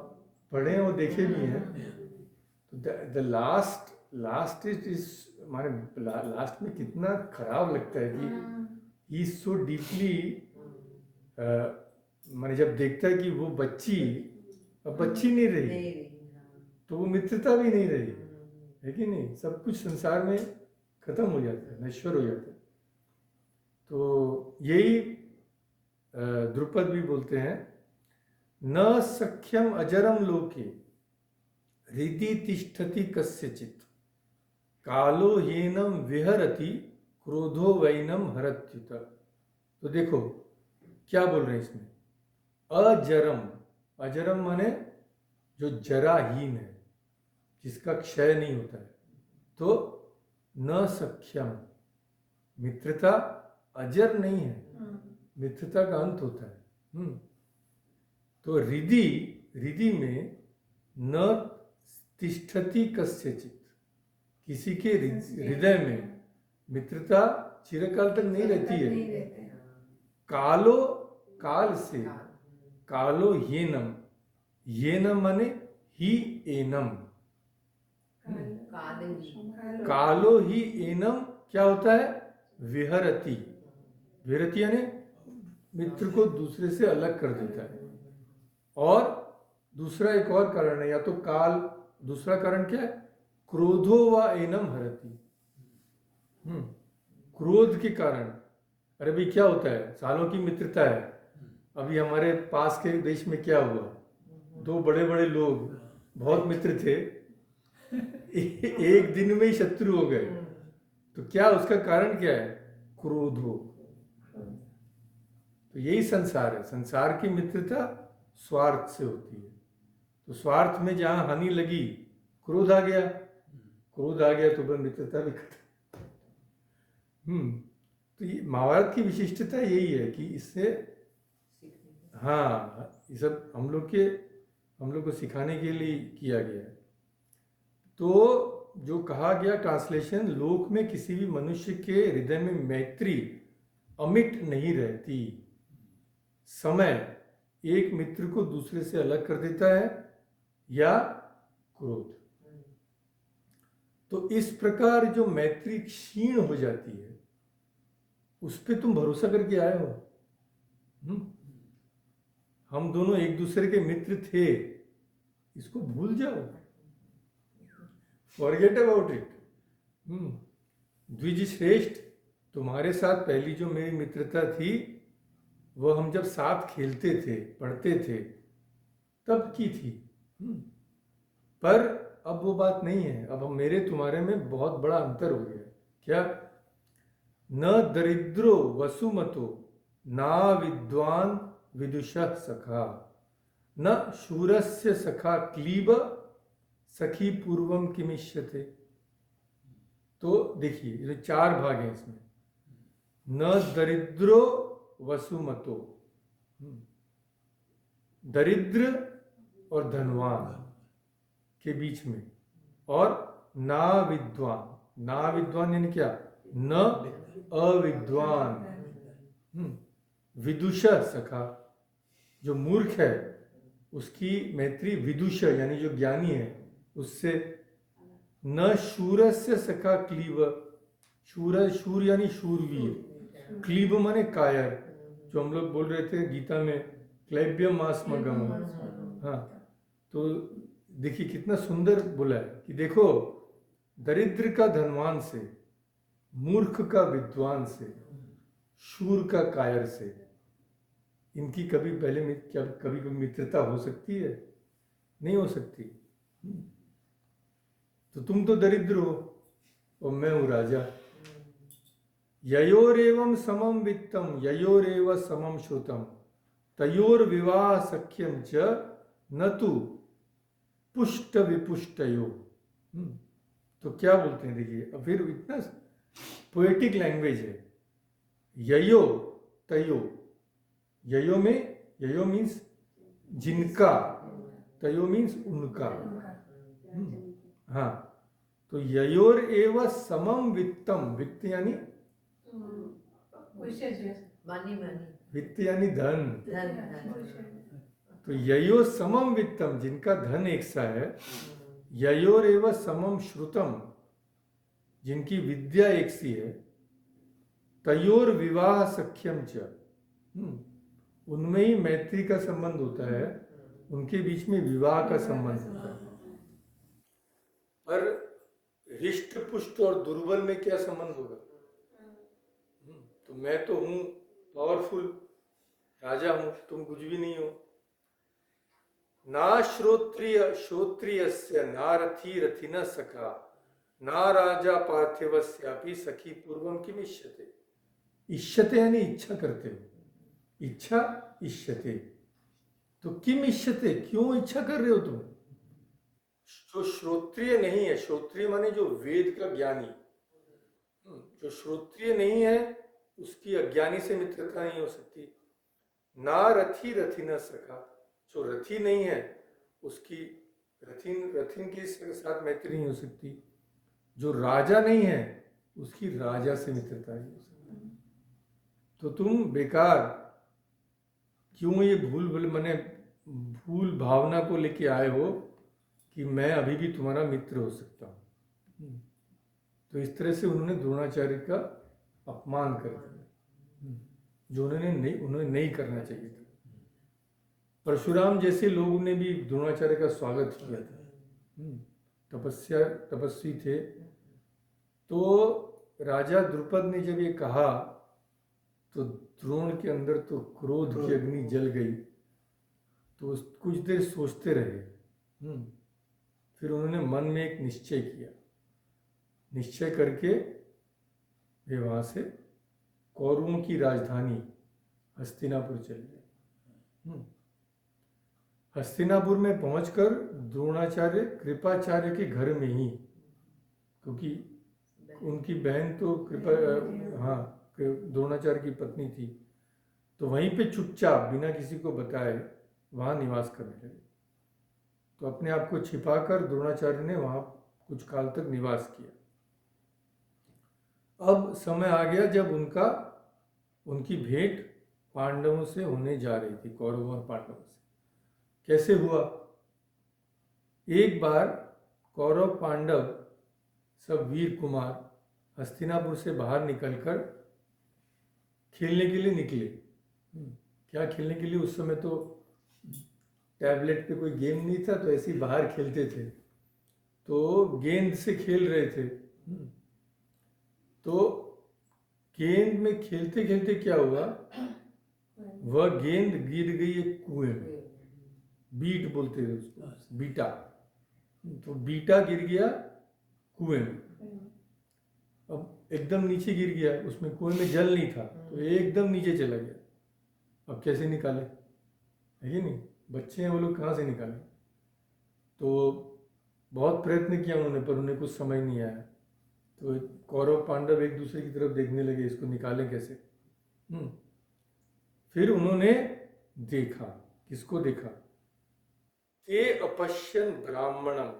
Speaker 1: पढ़े और देखे भी हैं। द लास्ट इज हमारे लास्ट में कितना खराब लगता है कि ही सो डीपली, मैंने जब देखता है कि वो बच्ची अब बच्ची नहीं रही, तो वो मित्रता भी नहीं रही है कि नहीं? सब कुछ संसार में खत्म हो जाता है, नश्वर हो जाता है। तो यही द्रुपद भी बोलते हैं न सख्यम अजरम लोके हृदि तिष्ठति कस्यचित् कालो हीनम विहरति क्रोधो वैनम हरत्युत। तो देखो क्या बोल रहे हैं इसमें, अजरम, अजरम माने जो जराहीन है, जिसका क्षय नहीं होता है। तो न सख्यम, मित्रता अजर नहीं है, मित्रता का अंत होता है। तो हृदि, हृदि में न तिष्ठति कस्यचित्, किसी के हृदय में मित्रता चिरकाल तक नहीं रहती है। कालो, काल से, कालो येनम, येनम माने ही एनम, कालो ही एनम क्या होता है, विहरति, विहरति यानी मित्र को दूसरे से अलग कर देता है। और दूसरा एक और कारण है, या तो काल, दूसरा कारण क्या है, क्रोधो व एनम हरति, क्रोध के कारण। अरे भाई क्या होता है, सालों की मित्रता है। अभी हमारे पास के देश में क्या हुआ, दो बड़े बड़े लोग बहुत मित्र थे, एक दिन में ही शत्रु हो गए। तो क्या उसका कारण क्या है, क्रोध हो। तो यही संसार है, संसार की मित्रता स्वार्थ से होती है। तो स्वार्थ में जहां हानि लगी, क्रोध आ गया, क्रोध आ गया तो वह मित्रता भी खत्म। तो ये महाभारत की विशिष्टता यही है कि इससे, हाँ, ये सब हम लोग को सिखाने के लिए किया गया है। तो जो कहा गया ट्रांसलेशन, लोक में किसी भी मनुष्य के हृदय में मैत्री अमिट नहीं रहती, समय एक मित्र को दूसरे से अलग कर देता है, या क्रोध। तो इस प्रकार जो मैत्री क्षीण हो जाती है, उस पर तुम भरोसा करके आए हो। हम दोनों एक दूसरे के मित्र थे, इसको भूल जाओ, फॉरगेट अबाउट इट। द्विज श्रेष्ठ, तुम्हारे साथ पहली जो मेरी मित्रता थी, वह हम जब साथ खेलते थे, पढ़ते थे, तब की थी। पर अब वो बात नहीं है। अब हम, मेरे तुम्हारे में बहुत बड़ा अंतर हो गया। क्या, न दरिद्रो वसुमतो ना विद्वान विदुषः सखा, न शूरस्य सखा क्लीब सखी पूर्वम किमिष्यते। तो देखिए, ये चार भाग हैं इसमें। न दरिद्रो वसुमतो, दरिद्र और धनवान के बीच में, और ना विद्वान, ना विद्वान यानी क्या, न अविद्वान, विदुषः सखा, जो मूर्ख है उसकी मैत्री विदुष यानी जो ज्ञानी है उससे। न शूरस्य सखा क्लीब, शूर, शूर यानी शूरवीर, क्लीब माने कायर, जो हम लोग बोल रहे थे गीता में, क्लैब्यम मास्मगम। हाँ, तो देखिए कितना सुंदर बोला है कि देखो, दरिद्र का धनवान से, मूर्ख का विद्वान से, शूर का कायर से, इनकी कभी पहले क्या कभी कोई मित्रता हो सकती है? नहीं हो सकती। तो तुम तो दरिद्र हो और मैं हूं राजा। ययोरेवं समम वित्तम ययोरेव समम श्रुतम तयोर विवाह सख्यम च न तु पुष्ट विपुष्टयो। तो क्या बोलते हैं, देखिए अब फिर इतना पोएटिक लैंग्वेज है। ययो तयो, ययो में, ययो मीन्स जिनका, तयो मीन्स उनका। हाँ, तो ययोर एव समम वित्तम, वित्त यानी वित्त यानी धन। तो ययो समम वित्तम, जिनका धन एक सा है, ययोर एव समम श्रुतम, जिनकी विद्या एक सी है, तयोर विवाह सख्यम च, उनमें ही मैत्री का संबंध होता है, उनके बीच में विवाह का संबंध होता है। पर हृष्ट पुष्ट और दुर्बल में क्या संबंध होगा? तो मैं तो हूं पावरफुल, राजा हूं, तुम कुछ भी नहीं हो। ना श्रोत्रिय श्रोत्रियस्य ना रथी रथिन सखा ना राजा पार्थिवस्यापि सखी पूर्वम किम इष्यते। इष्यते यानी इच्छा करते हो, इच्छा इष्यते, तो किम इष्यते, क्यों इच्छा कर रहे हो तुम। जो श्रोत्रिय नहीं है, श्रोत्रिय माने जो वेद का ज्ञानी, जो श्रोत्रिय नहीं है उसकी अज्ञानी से मित्रता नहीं हो सकती। ना रथी रथी न सका, जो रथी नहीं है उसकी रथिन के साथ मैत्री नहीं हो सकती। जो राजा नहीं है उसकी राजा से मित्रता नहीं हो सकती। तो तुम बेकार क्यों ये भूल भावना को लेके आए हो कि मैं अभी भी तुम्हारा मित्र हो सकता हूँ। तो इस तरह से उन्होंने द्रोणाचार्य का अपमान कर दिया, जो उन्हें नहीं करना चाहिए था। परशुराम जैसे लोगों ने भी द्रोणाचार्य का स्वागत किया था, तपस्वी थे। तो राजा द्रुपद ने जब ये कहा तो द्रोण के अंदर तो क्रोध की अग्नि जल गई। तो कुछ देर सोचते रहे, फिर उन्होंने मन में एक निश्चय किया। निश्चय करके वे वहां से कौरवों की राजधानी हस्तिनापुर चले गए। हस्तिनापुर में पहुंचकर द्रोणाचार्य कृपाचार्य के घर में ही, क्योंकि उनकी बहन तो द्रोणाचार्य की पत्नी थी, तो वहीं पे चुपचाप बिना किसी को बताए वहां निवास करने लगे। तो अपने आप को छिपाकर द्रोणाचार्य ने वहां कुछ काल तक निवास किया। अब समय आ गया जब उनकी भेंट पांडवों से होने जा रही थी, कौरवों और पांडवों से। कैसे हुआ, एक बार कौरव पांडव सब वीर कुमार हस्तिनापुर से बाहर निकलकर खेलने के लिए निकले। क्या खेलने के लिए, उस समय तो टैबलेट पे कोई गेम नहीं था, तो ऐसे ही बाहर खेलते थे। तो गेंद से खेल रहे थे। तो गेंद में खेलते खेलते क्या हुआ, वह गेंद गिर गई एक कुएं में। बीट बोलते थे उसको, बीटा। तो बीटा गिर गया कुएं में। अब एकदम नीचे गिर गया, उसमें कुएं में जल नहीं था, तो एकदम नीचे चला गया। अब कैसे निकाले, है कि नहीं, बच्चे हैं वो लोग, कहाँ से निकाले। तो बहुत प्रयत्न किया उन्होंने, पर उन्हें कुछ समझ नहीं आया। तो कौरव पांडव एक दूसरे की तरफ देखने लगे, इसको निकालें कैसे। फिर उन्होंने देखा, किसको देखा, ते अपश्यन ब्राह्मणम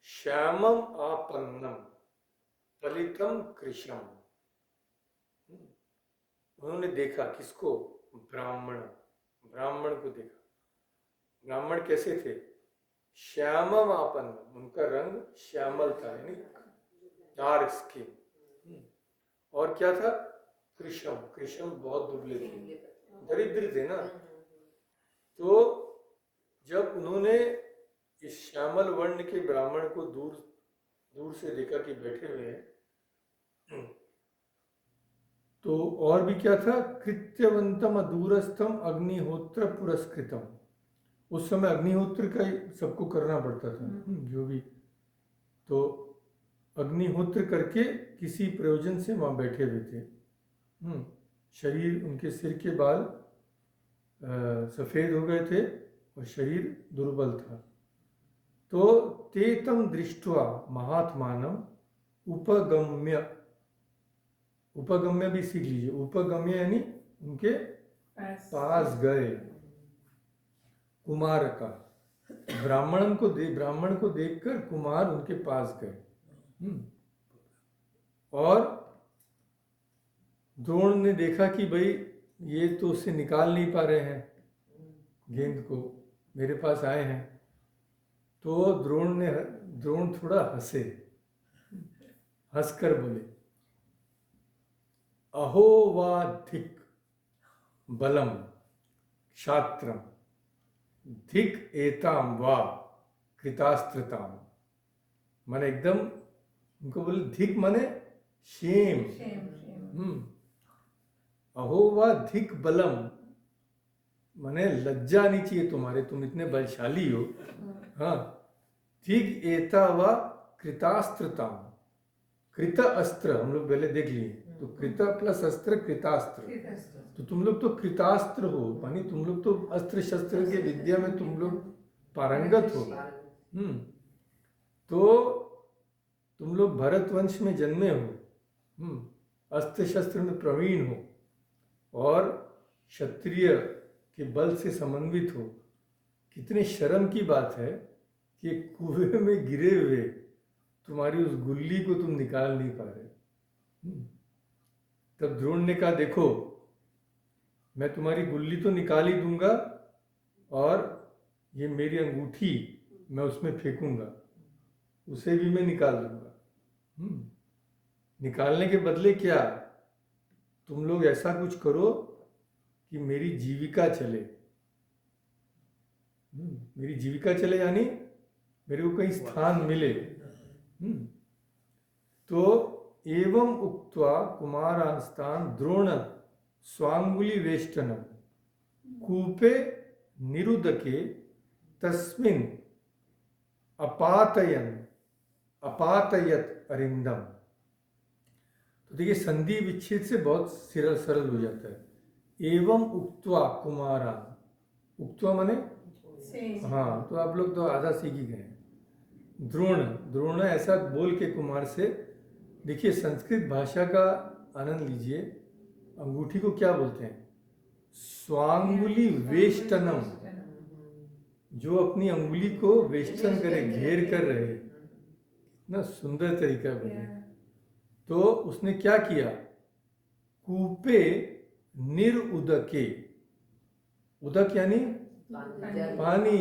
Speaker 1: श्यामम आपन्नम फलितम कृशम। उन्होंने देखा किसको, ब्राह्मण को देखा। ब्राह्मण कैसे थे, श्यामम आपन्नम, उनका रंग श्यामल था, यानी डार्क स्किन। और क्या था, कृशम बहुत दुबले थे, दरिद्र थे ना। तो जब उन्होंने इस श्यामल वर्ण के ब्राह्मण को दूर से देखा कि बैठे हुए हैं, तो और भी क्या था, कृत्यवंतम अदूरस्थम अग्निहोत्र पुरस्कृतम। उस समय अग्निहोत्र का ही सबको करना पड़ता था, जो भी। तो अग्निहोत्र करके किसी प्रयोजन से वहां बैठे हुए थे। शरीर, उनके सिर के बाल सफेद हो गए थे और शरीर दुर्बल था। तो तेतम दृष्ट्वा महात्मानम उपगम्य भी सीख लीजिए। उपगम्य यानी उनके पास गए। कुमार का, ब्राह्मण को देखकर कुमार उनके पास गए। और द्रोण ने देखा कि भाई ये तो उससे निकाल नहीं पा रहे हैं गेंद को, मेरे पास आए हैं। तो द्रोण थोड़ा हंसकर बोले, अहो वाधिक बलम क्षात्रम धिक एताम वा कृतास्त्रताम। माने एकदम उनको बोले, धिक माने शेम। अहो वा धिक बलम माने लज्जा नहीं चाहिए तुम्हारे, तुम इतने बलशाली हो। हाँ, ठीक एता व कृतास्त्रता, कृत अस्त्र हम लोग पहले देख लिए, तो कृत प्लस अस्त्र कृतास्त्र, तो तुम लोग तो कृतास्त्र हो, मानी तुम लोग तो अस्त्र शस्त्र की विद्या में तुम लोग पारंगत हो। तो तुम लोग भरत वंश में जन्मे हो, अस्त्र शस्त्र में प्रवीण हो और क्षत्रिय के बल से समन्वित हो। कितने शर्म की बात है कि कुएं में गिरे हुए तुम्हारी उस गुल्ली को तुम निकाल नहीं पा रहे। तब द्रोण ने कहा, देखो मैं तुम्हारी गुल्ली तो निकाल ही दूंगा और ये मेरी अंगूठी मैं उसमें फेंकूंगा, उसे भी मैं निकाल दूंगा। निकालने के बदले क्या, तुम लोग ऐसा कुछ करो कि मेरी जीविका चले। मेरी जीविका चले यानी मेरे को कहीं स्थान मिले। तो एवं उक्त्वा कुमारांस्तान द्रोण स्वांगुली वेष्टनम कूपे निरुदके तस्मिन् अपातयत अरिंदम। तो देखिए संधि विच्छेद से बहुत सरल हो जाता है। एवं उक्त्वा कुमारान, उक्त्वा माने हाँ, तो आप लोग तो आधा सीख ही गए। द्रोण ऐसा बोल के कुमार से, देखिए संस्कृत भाषा का आनंद लीजिए। अंगूठी को क्या बोलते हैं? स्वांगुली वेष्टनम, जो अपनी अंगुली को वेष्टन करे, घेर कर रहे, ना सुंदर तरीका बने। तो उसने क्या किया, कूपे निरुदके, उदक यानी पानी,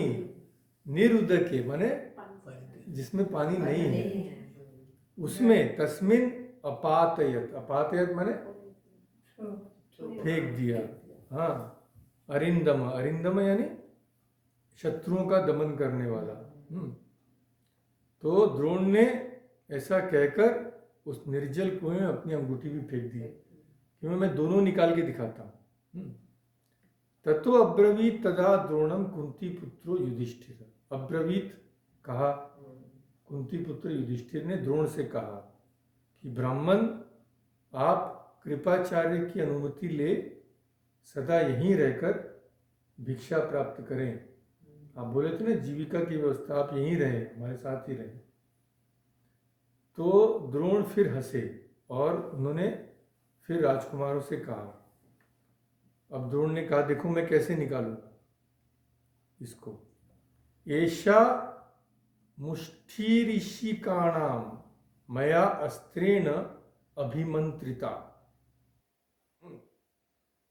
Speaker 1: निरुदके माने जिसमें पानी नहीं है, उसमें तस्मिन अपातयत, अपातयत माने फेंक दिया। हाँ, अरिंदम, अरिंदम यानी शत्रुओं का दमन करने वाला। तो द्रोण ने ऐसा कहकर उस निर्जल कुएं में अपनी अंगूठी भी फेंक दी। क्योंकि मैं दोनों निकाल के दिखाता हूँ। ततो अब्रवीत तदा द्रोणम कुंती पुत्रो युधिष्ठिर, अब्रवीत कहा, कुंती पुत्र युधिष्ठिर ने द्रोण से कहा कि ब्राह्मण आप कृपाचार्य की अनुमति ले सदा यहीं रहकर भिक्षा प्राप्त करें। आप बोले थे ना जीविका की व्यवस्था, आप यहीं रहें, हमारे साथ ही रहें। तो द्रोण फिर हंसे और उन्होंने फिर राजकुमारों से कहा। अब द्रोण ने कहा, देखो मैं कैसे निकालूंगा इसको। एषा मुष्ठीऋषिकाणाम मया अस्त्रेण अभिमंत्रिता,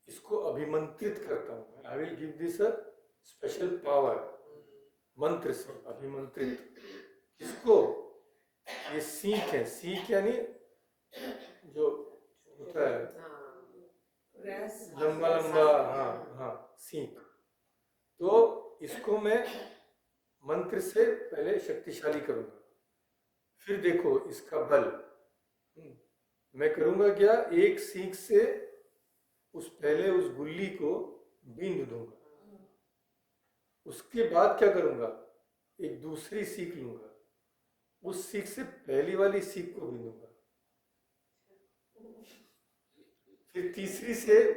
Speaker 1: इसको अभिमंत्रित करता हूं, I will give this a special power, मंत्र से अभिमंत्रित। इसको, ये सीख है, सीख यानी जो होता है लंबा लंबा, हाँ सीख। तो इसको मैं मंत्र से पहले शक्तिशाली करूंगा, फिर देखो इसका बल। मैं करूंगा क्या, एक सीख से पहले उस गुल्ली को बींद दूंगा, उसके बाद क्या करूंगा, एक दूसरी सीख लूंगा, उस सीख से पहली वाली सीख को बींदूंगा, फिर तीसरी से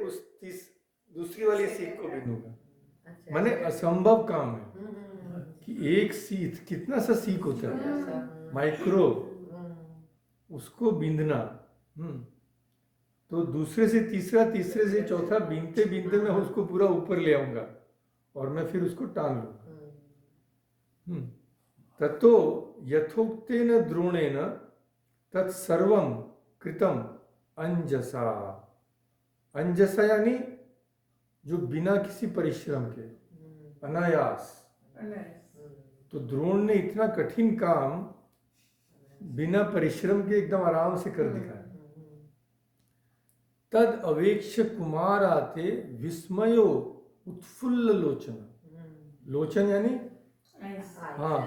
Speaker 1: दूसरी वाली सीख को बींदूंगा। माने असंभव काम है कि एक सीख, कितना सा सीख होता है, माइक्रो, उसको बींदना। तो दूसरे से तीसरा, तीसरे से चौथा, बीनते बीनते मैं उसको पूरा ऊपर ले आऊंगा और मैं फिर उसको टांग लूंगा। ततो यथोक्तेन द्रोणेन तत्सर्वं कृतम अंजसा, अंजसा यानी जो बिना किसी परिश्रम के, अनायास। तो द्रोण ने इतना कठिन काम बिना परिश्रम के एकदम आराम से कर दिखाया। तद अवेक्ष कुमार आते विस्मयो उत्फुल्ल लोचन, लोचन यानी हाँ,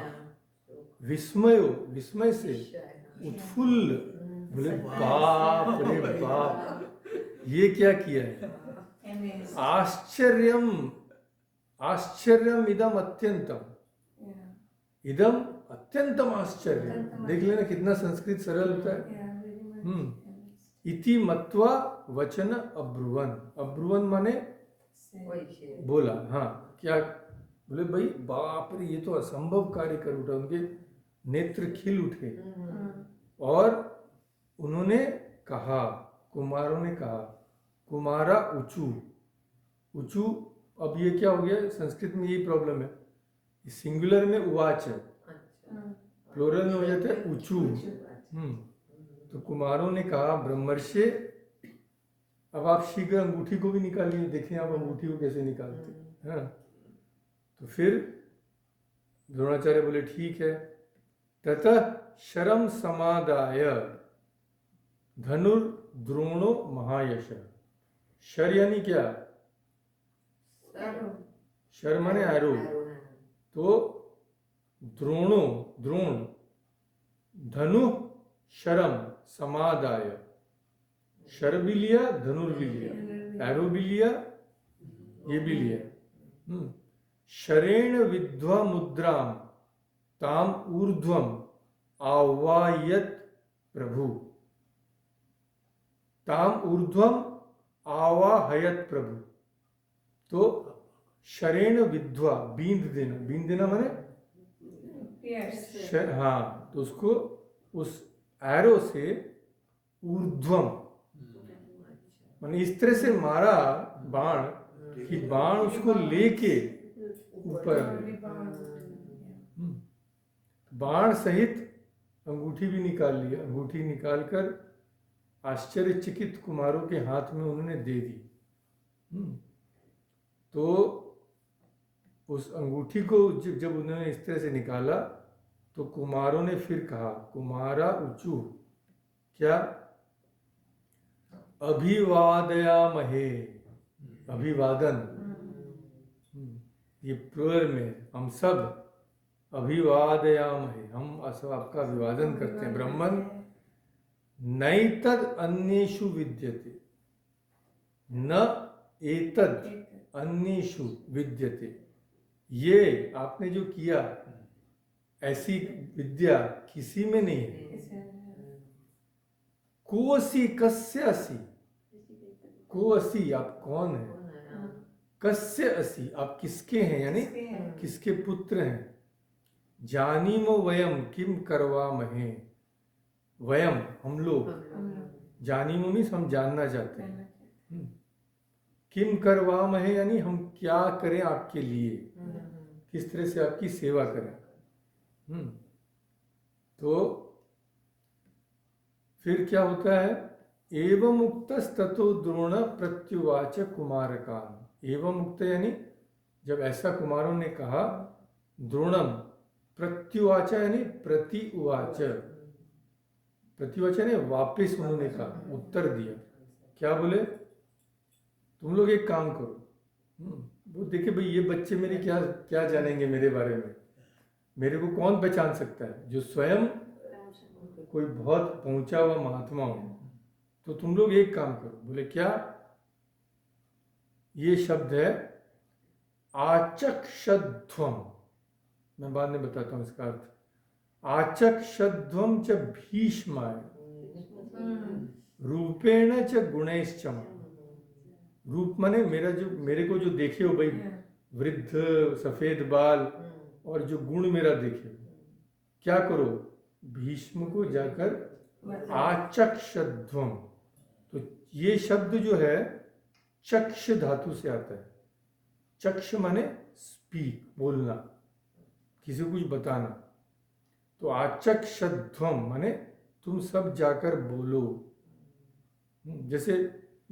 Speaker 1: विस्मयो, विस्मय से उत्फुल्ल, बोले बाप रे बाप, ये क्या किया है। आश्चर्यम आश्चर्यम इदम अत्यंतम, इदम अत्यंतम आश्चर्य। देख लेना कितना संस्कृत सरल होता है। इति मत्वा वचन अब्रुवन, अब्रुवन माने
Speaker 2: वैसे
Speaker 1: बोला। हाँ, क्या बोले? भाई बाप रे, ये तो असंभव कार्य कर उठा। उनके नेत्र खिल उठे और उन्होंने कहा, कुमारों ने कहा, कुमारा ऊंचू ऊंचू। अब ये क्या हो गया? संस्कृत में यही प्रॉब्लम है, सिंगुलर में उवाच है,
Speaker 2: अच्छा
Speaker 1: प्लूरल में हो जाता है ऊंचू। तो कुमारों ने कहा ब्रह्मर्षि। अब आप शीघ्र अंगूठी को भी निकालिए, देखें आप अंगूठी को कैसे निकालते हैं। तो फिर द्रोणाचार्य बोले ठीक है। ततः शरम समादाय धनुर्द्रोणो महायश। शर यानी क्या? शर माने एरो। तो द्रोणो, द्रोण, धनु शरम समादाय, शर भी लिया, धनुर भी लिया, एरो भी लिया, ये भी लिया। शरेण विद्वा मुद्राम ताम ऊर्ध्वम आवायत प्रभु, ताम ऊर्ध्वम आवाहयत प्रभु। तो शरेण विद्वा, बींद देना, बींद देना माने हाँ, तो उसको उस एरो से ऊर्ध्वम माने इस तरह से मारा बाण कि बाण उसको लेके ऊपर आ गया। बाण सहित अंगूठी भी निकाल लिया। अंगूठी निकालकर आश्चर्यचकित कुमारों के हाथ में उन्होंने दे दी। तो उस अंगूठी को जब उन्होंने इस तरह से निकाला तो कुमारों ने फिर कहा, कुमारा ऊंचू, क्या? अभिवादयामहे, अभिवादन, ये प्लूरल में, हम सब अभिवादयामहे, हम आपका अभिवादन करते हैं। ब्रह्मन नैतद अन्येषु विद्यते, न एतद अन्येषु विद्यते। ये आपने जो किया, ऐसी विद्या किसी में नहीं है। कोसी कस्य असि, को असि, आप कौन है? कस्य असि, आप किसके हैं, यानी किसके पुत्र हैं। जानीमो वयम किम करवामहे, वयम हम लोग, जानीमो मीन्स हम जानना चाहते हैं। किम करवामहे यानी हम क्या करें आपके लिए, किस तरह से आपकी सेवा करें। तो फिर क्या होता है? एवं उक्तस्ततो द्रोण प्रत्युवाच कुमारकान। एवं उक्त यानी जब ऐसा कुमारों ने कहा, द्रोणम प्रत्युवाच यानी प्रति उवाच, प्रतिवाच यानी वापिस उन्होंने कहा, उत्तर दिया। क्या बोले? तुम लोग एक काम करो। वो देखे भाई ये बच्चे मेरे क्या क्या जानेंगे मेरे बारे में, मेरे को कौन पहचान सकता है? जो स्वयं कोई बहुत पहुंचा हुआ महात्मा हो। तो तुम लोग एक काम करो। बोले क्या? ये शब्द है आचक्षध्वम, मैं बाद में बताता हूं इसका अर्थ। आचक्षध्वम च भीष्माय रूपेण च गुणैश्चम। रूप माने मेरे को जो देखे हो भाई, वृद्ध सफेद बाल, और जो गुण मेरा देखे हो, क्या करो? भीष्म को जाकर आचक्षध्वम। तो ये शब्द जो है चक्ष धातु से आता है। चक्ष माने स्पीक, बोलना, किसी को कुछ बताना। तो आचक्षध्वम माने तुम सब जाकर बोलो। जैसे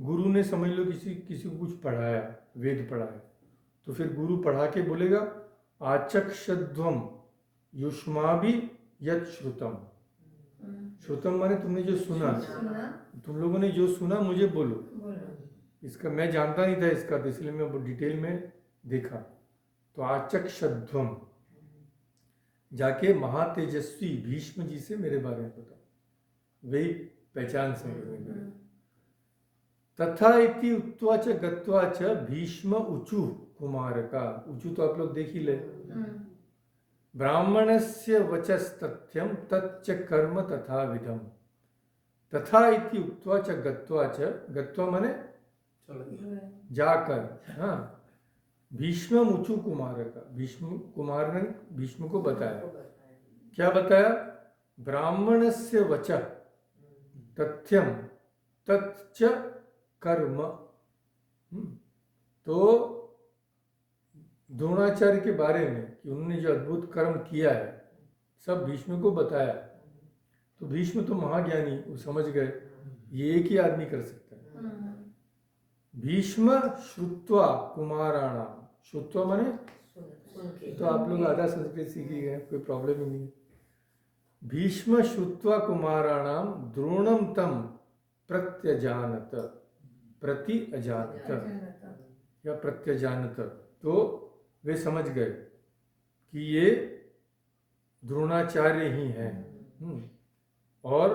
Speaker 1: गुरु ने समझ लो किसी को कुछ पढ़ाया, वेद पढ़ाया, तो फिर गुरु पढ़ा के बोलेगा आचक्षध्वम युष्माभि यत् श्रुतम। श्रुतम माने तुमने जो सुना, तुम लोगों ने जो सुना मुझे बोलो। इसका मैं जानता नहीं था इसका, तो इसलिए मैं डिटेल में देखा। तो आचक्षध्वम, जाके महातेजस्वी भीष्म जी से मेरे बारे में बताओ, वही पहचान समझ। तथा इति उक्त्वा च गत्वा च भीष्म ऊचु कुमारका, ऊंचू तो आप लोग देख ही ले।
Speaker 2: हम्म।
Speaker 1: ब्राह्मणस्य वचस्तथ्यम तच्च कर्म तथा विधम तथा इति उक्त्वा च गत्वा च, गत्वा माने जाकर, हाँ, भीष्म ऊंचू कुमारका, भीष्म कुमार ने भीष्म को बताया। क्या बताया? ब्राह्मणस्य वचः तथ्यम तच्च कर्म। तो द्रोणाचार्य के बारे में कि उन्होंने जो अद्भुत कर्म किया है सब भीष्म को बताया। तो भीष्म तो महाज्ञानी, वो समझ गए ये एक ही आदमी कर सकता है। भीष्म श्रुत्वा कुमाराणाम, श्रुत्वा माने तो आप लोग आधा संस्कृत सीख ही गए, कोई प्रॉब्लम ही नहीं। भीष्म श्रुत्वा कुमाराणाम द्रोणम तम प्रत्यजानत, प्रति अजानत या प्रत्यजानत, तो वे समझ गए कि ये द्रोणाचार्य ही हैं। और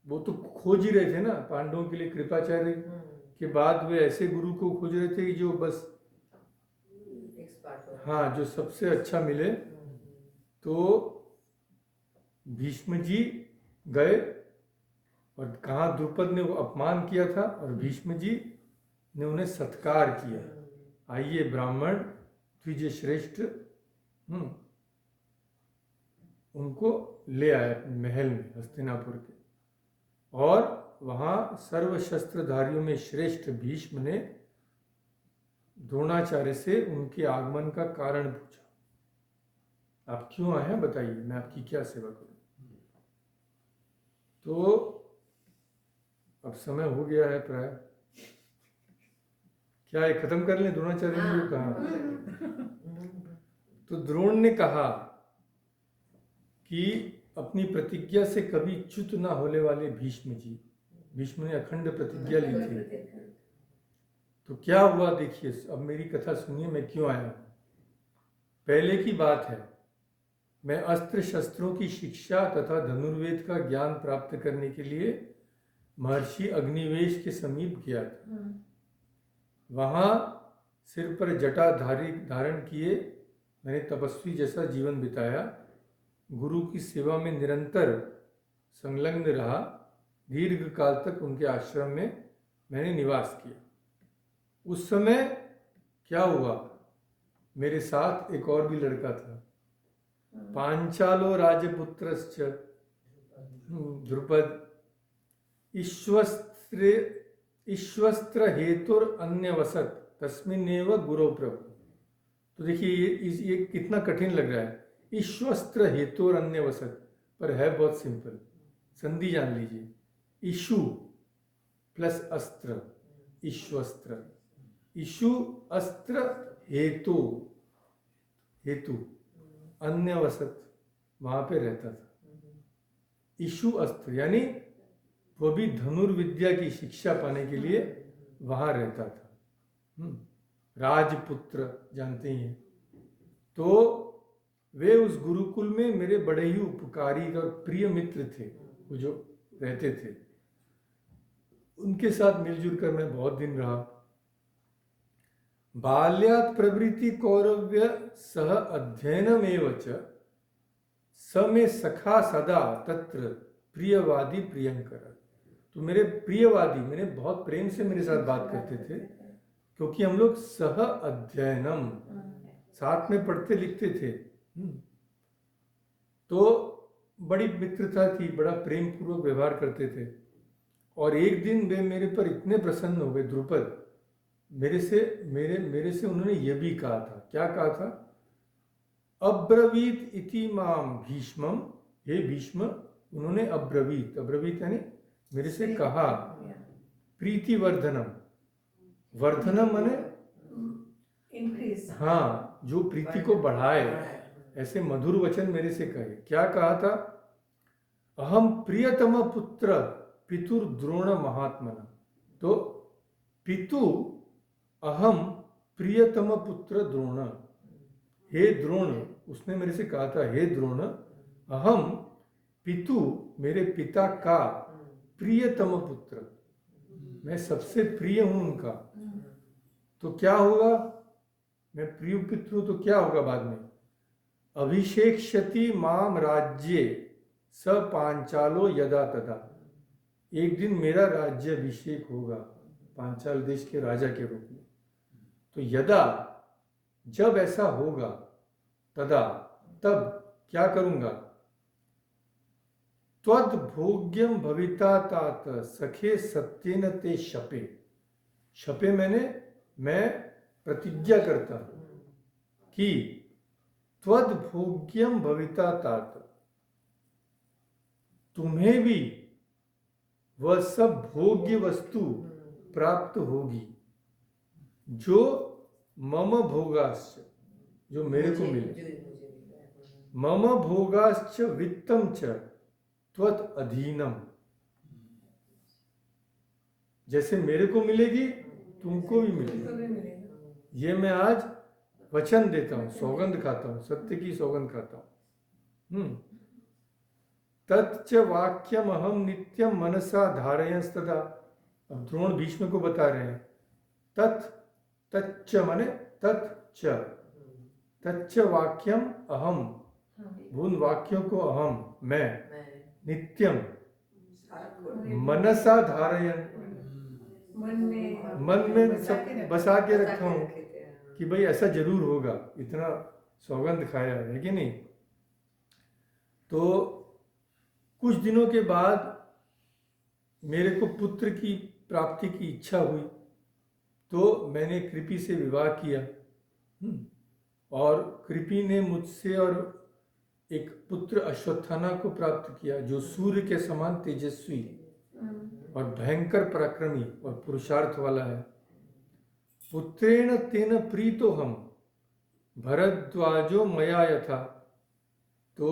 Speaker 1: वो तो खोज ही रहे थे ना पांडवों के लिए। कृपाचार्य के बाद वे ऐसे गुरु को खोज रहे थे कि जो बस, हाँ, जो सबसे अच्छा मिले। तो भीष्म जी गए और कहाँ द्रुपद ने वो अपमान किया था और भीष्म जी ने उन्हें सत्कार किया। आइए ब्राह्मण द्विज श्रेष्ठ, उनको ले आए अपने महल में हस्तिनापुर के। और वहाँ सर्वशस्त्रधारियों में श्रेष्ठ भीष्म ने द्रोणाचार्य से उनके आगमन का कारण पूछा। आप क्यों आए हैं बताइए, मैं आपकी क्या सेवा करूं। तो अब समय हो गया है प्राय, क्या ये खत्म कर लें? द्रोणाचार्य ने जो कहा, तो द्रोण ने कहा कि अपनी प्रतिज्ञा से कभी च्युत ना होने वाले भीष्म जी, भीष्म ने अखंड प्रतिज्ञा ली थी। तो क्या हुआ देखिए, अब मेरी कथा सुनिए, मैं क्यों आया हूं। पहले की बात है, मैं अस्त्र शस्त्रों की शिक्षा तथा धनुर्वेद का ज्ञान प्राप्त करने के लिए महर्षि अग्निवेश के समीप गया था। वहाँ सिर पर जटा धारण किए मैंने तपस्वी जैसा जीवन बिताया। गुरु की सेवा में निरंतर संलग्न रहा। दीर्घ काल तक उनके आश्रम में मैंने निवास किया। उस समय क्या हुआ, मेरे साथ एक और भी लड़का था, पांचालो राजपुत्रश्च द्रुपद, ईश्वस्त्र हेतुर अन्यवसत तस्मिन्नेव गुरु प्रभु। तो देखिए ये कितना कठिन लग रहा है, ईश्वस्त्र हेतुर अन्यवसत, पर है बहुत सिंपल। संधि जान लीजिए, ईशु प्लस अस्त्र, ईश्वस्त्र, ईशु अस्त्र हेतु, हेतु अन्यवसत, वहां पे रहता था। ईशु अस्त्र यानी वो भी धनुर्विद्या की शिक्षा पाने के लिए वहां रहता था। राजपुत्र जानते ही हैं। तो वे उस गुरुकुल में मेरे बड़े ही उपकारी और प्रिय मित्र थे, वो जो रहते थे। उनके साथ मिलजुल कर मैं बहुत दिन रहा। बाल्यात् प्रवृत्ति कौरव्य सह अध्ययनमेव च स मे सखा सदा तत्र प्रियवादी प्रियंकर। तो मेरे प्रियवादी, मैंने बहुत प्रेम से मेरे साथ बात करते थे, क्योंकि हम लोग सह अध्ययनम, साथ में पढ़ते लिखते थे। तो बड़ी मित्रता थी, बड़ा प्रेम पूर्वक व्यवहार करते थे। और एक दिन वे मेरे पर इतने प्रसन्न हो गए, द्रुपद, मेरे से उन्होंने ये भी कहा था। क्या कहा था? अब्रवीत इति माम भीष्मम, हे भीष्म, उन्होंने अब्रवीत, अब्रवीत यानी मेरे से कहा, प्रीति वर्धनम, वर्धनम माने
Speaker 2: इंक्रीज,
Speaker 1: हाँ, जो प्रीति को बढ़ाए, ऐसे मधुर वचन मेरे से कहे। क्या कहा था? अहम प्रियतम पुत्र पितुर द्रोण महात्मना। तो पितु अहम प्रियतम पुत्र द्रोण, हे द्रोण, उसने मेरे से कहा था, हे द्रोण, अहम पितु, मेरे पिता का, प्रियतम पुत्र, मैं सबसे प्रिय हूं उनका, तो क्या होगा, मैं प्रिय पितृ हूं तो क्या होगा बाद में, अभिषेक्ष्यति माम राज्ये स पांचालो यदा तदा, एक दिन मेरा राज्य अभिषेक होगा पांचाल देश के राजा के रूप में। तो यदा, जब ऐसा होगा, तदा, तब क्या करूंगा, त्वद भोग्यम भविता तात सखे सत्येन ते शपे, शपे मैंने मैं प्रतिज्ञा करता हूं कि त्वद भोग्यम भविता तात, तुम्हें भी वह सब भोग्य वस्तु प्राप्त होगी जो मम भोगाश्च, जो मेरे को मिले, मम भोगाश्च वित्तम च त्वत् अधीनम, जैसे मेरे को मिलेगी तुमको भी मिलेगी।
Speaker 2: तो भी मिलेगा।
Speaker 1: ये मैं आज वचन देता हूं, सौगंध खाता हूं, सत्य की सौगंध खाता हूं। तच्च वाक्यम अहम नित्यम मनसा धारयंस्तदा, अब द्रोण भीष्म को बता रहे हैं, तच्च माने तच्च, तच्च वाक्यम अहम, उन वाक्यों को अहम मैं, नित्यम मनसा धारयन, मन में सब बसा के रखा हूं कि भाई ऐसा जरूर होगा, इतना सौगंध खाया है कि नहीं। तो कुछ दिनों के बाद मेरे को पुत्र की प्राप्ति की इच्छा हुई, तो मैंने कृपि से विवाह किया। और कृपि ने मुझसे और एक पुत्र अश्वत्थाना को प्राप्त किया, जो सूर्य के समान तेजस्वी और भयंकर पराक्रमी और पुरुषार्थ वाला है। पुत्रेण तेन प्रीतो हम भरद्वाजो मया यथा, तो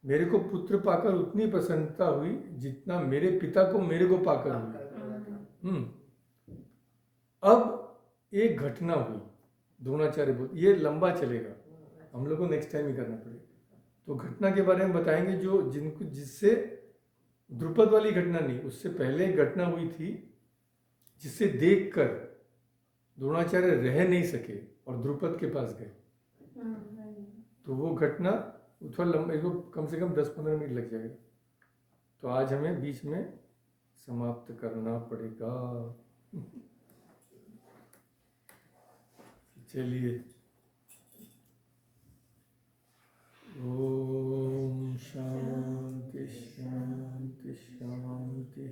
Speaker 1: मेरे को पुत्र पाकर उतनी प्रसन्नता हुई जितना मेरे पिता को मेरे को पाकर हुई। अब एक घटना हुई, द्रोणाचार्य बोल, ये लंबा चलेगा, हम लोग को नेक्स्ट टाइम ही करना पड़ेगा। तो घटना के बारे में बताएंगे जो जिनको, जिससे द्रुपद वाली घटना नहीं, उससे पहले एक घटना हुई थी जिसे देखकर द्रोणाचार्य रह नहीं सके और द्रुपद के पास गए। तो वो घटना थोड़ा लंबा, इसको कम से कम 10-15 मिनट लग जाएगा, तो आज हमें बीच में समाप्त करना पड़ेगा। चलिए, ओम शांति शांति शांति।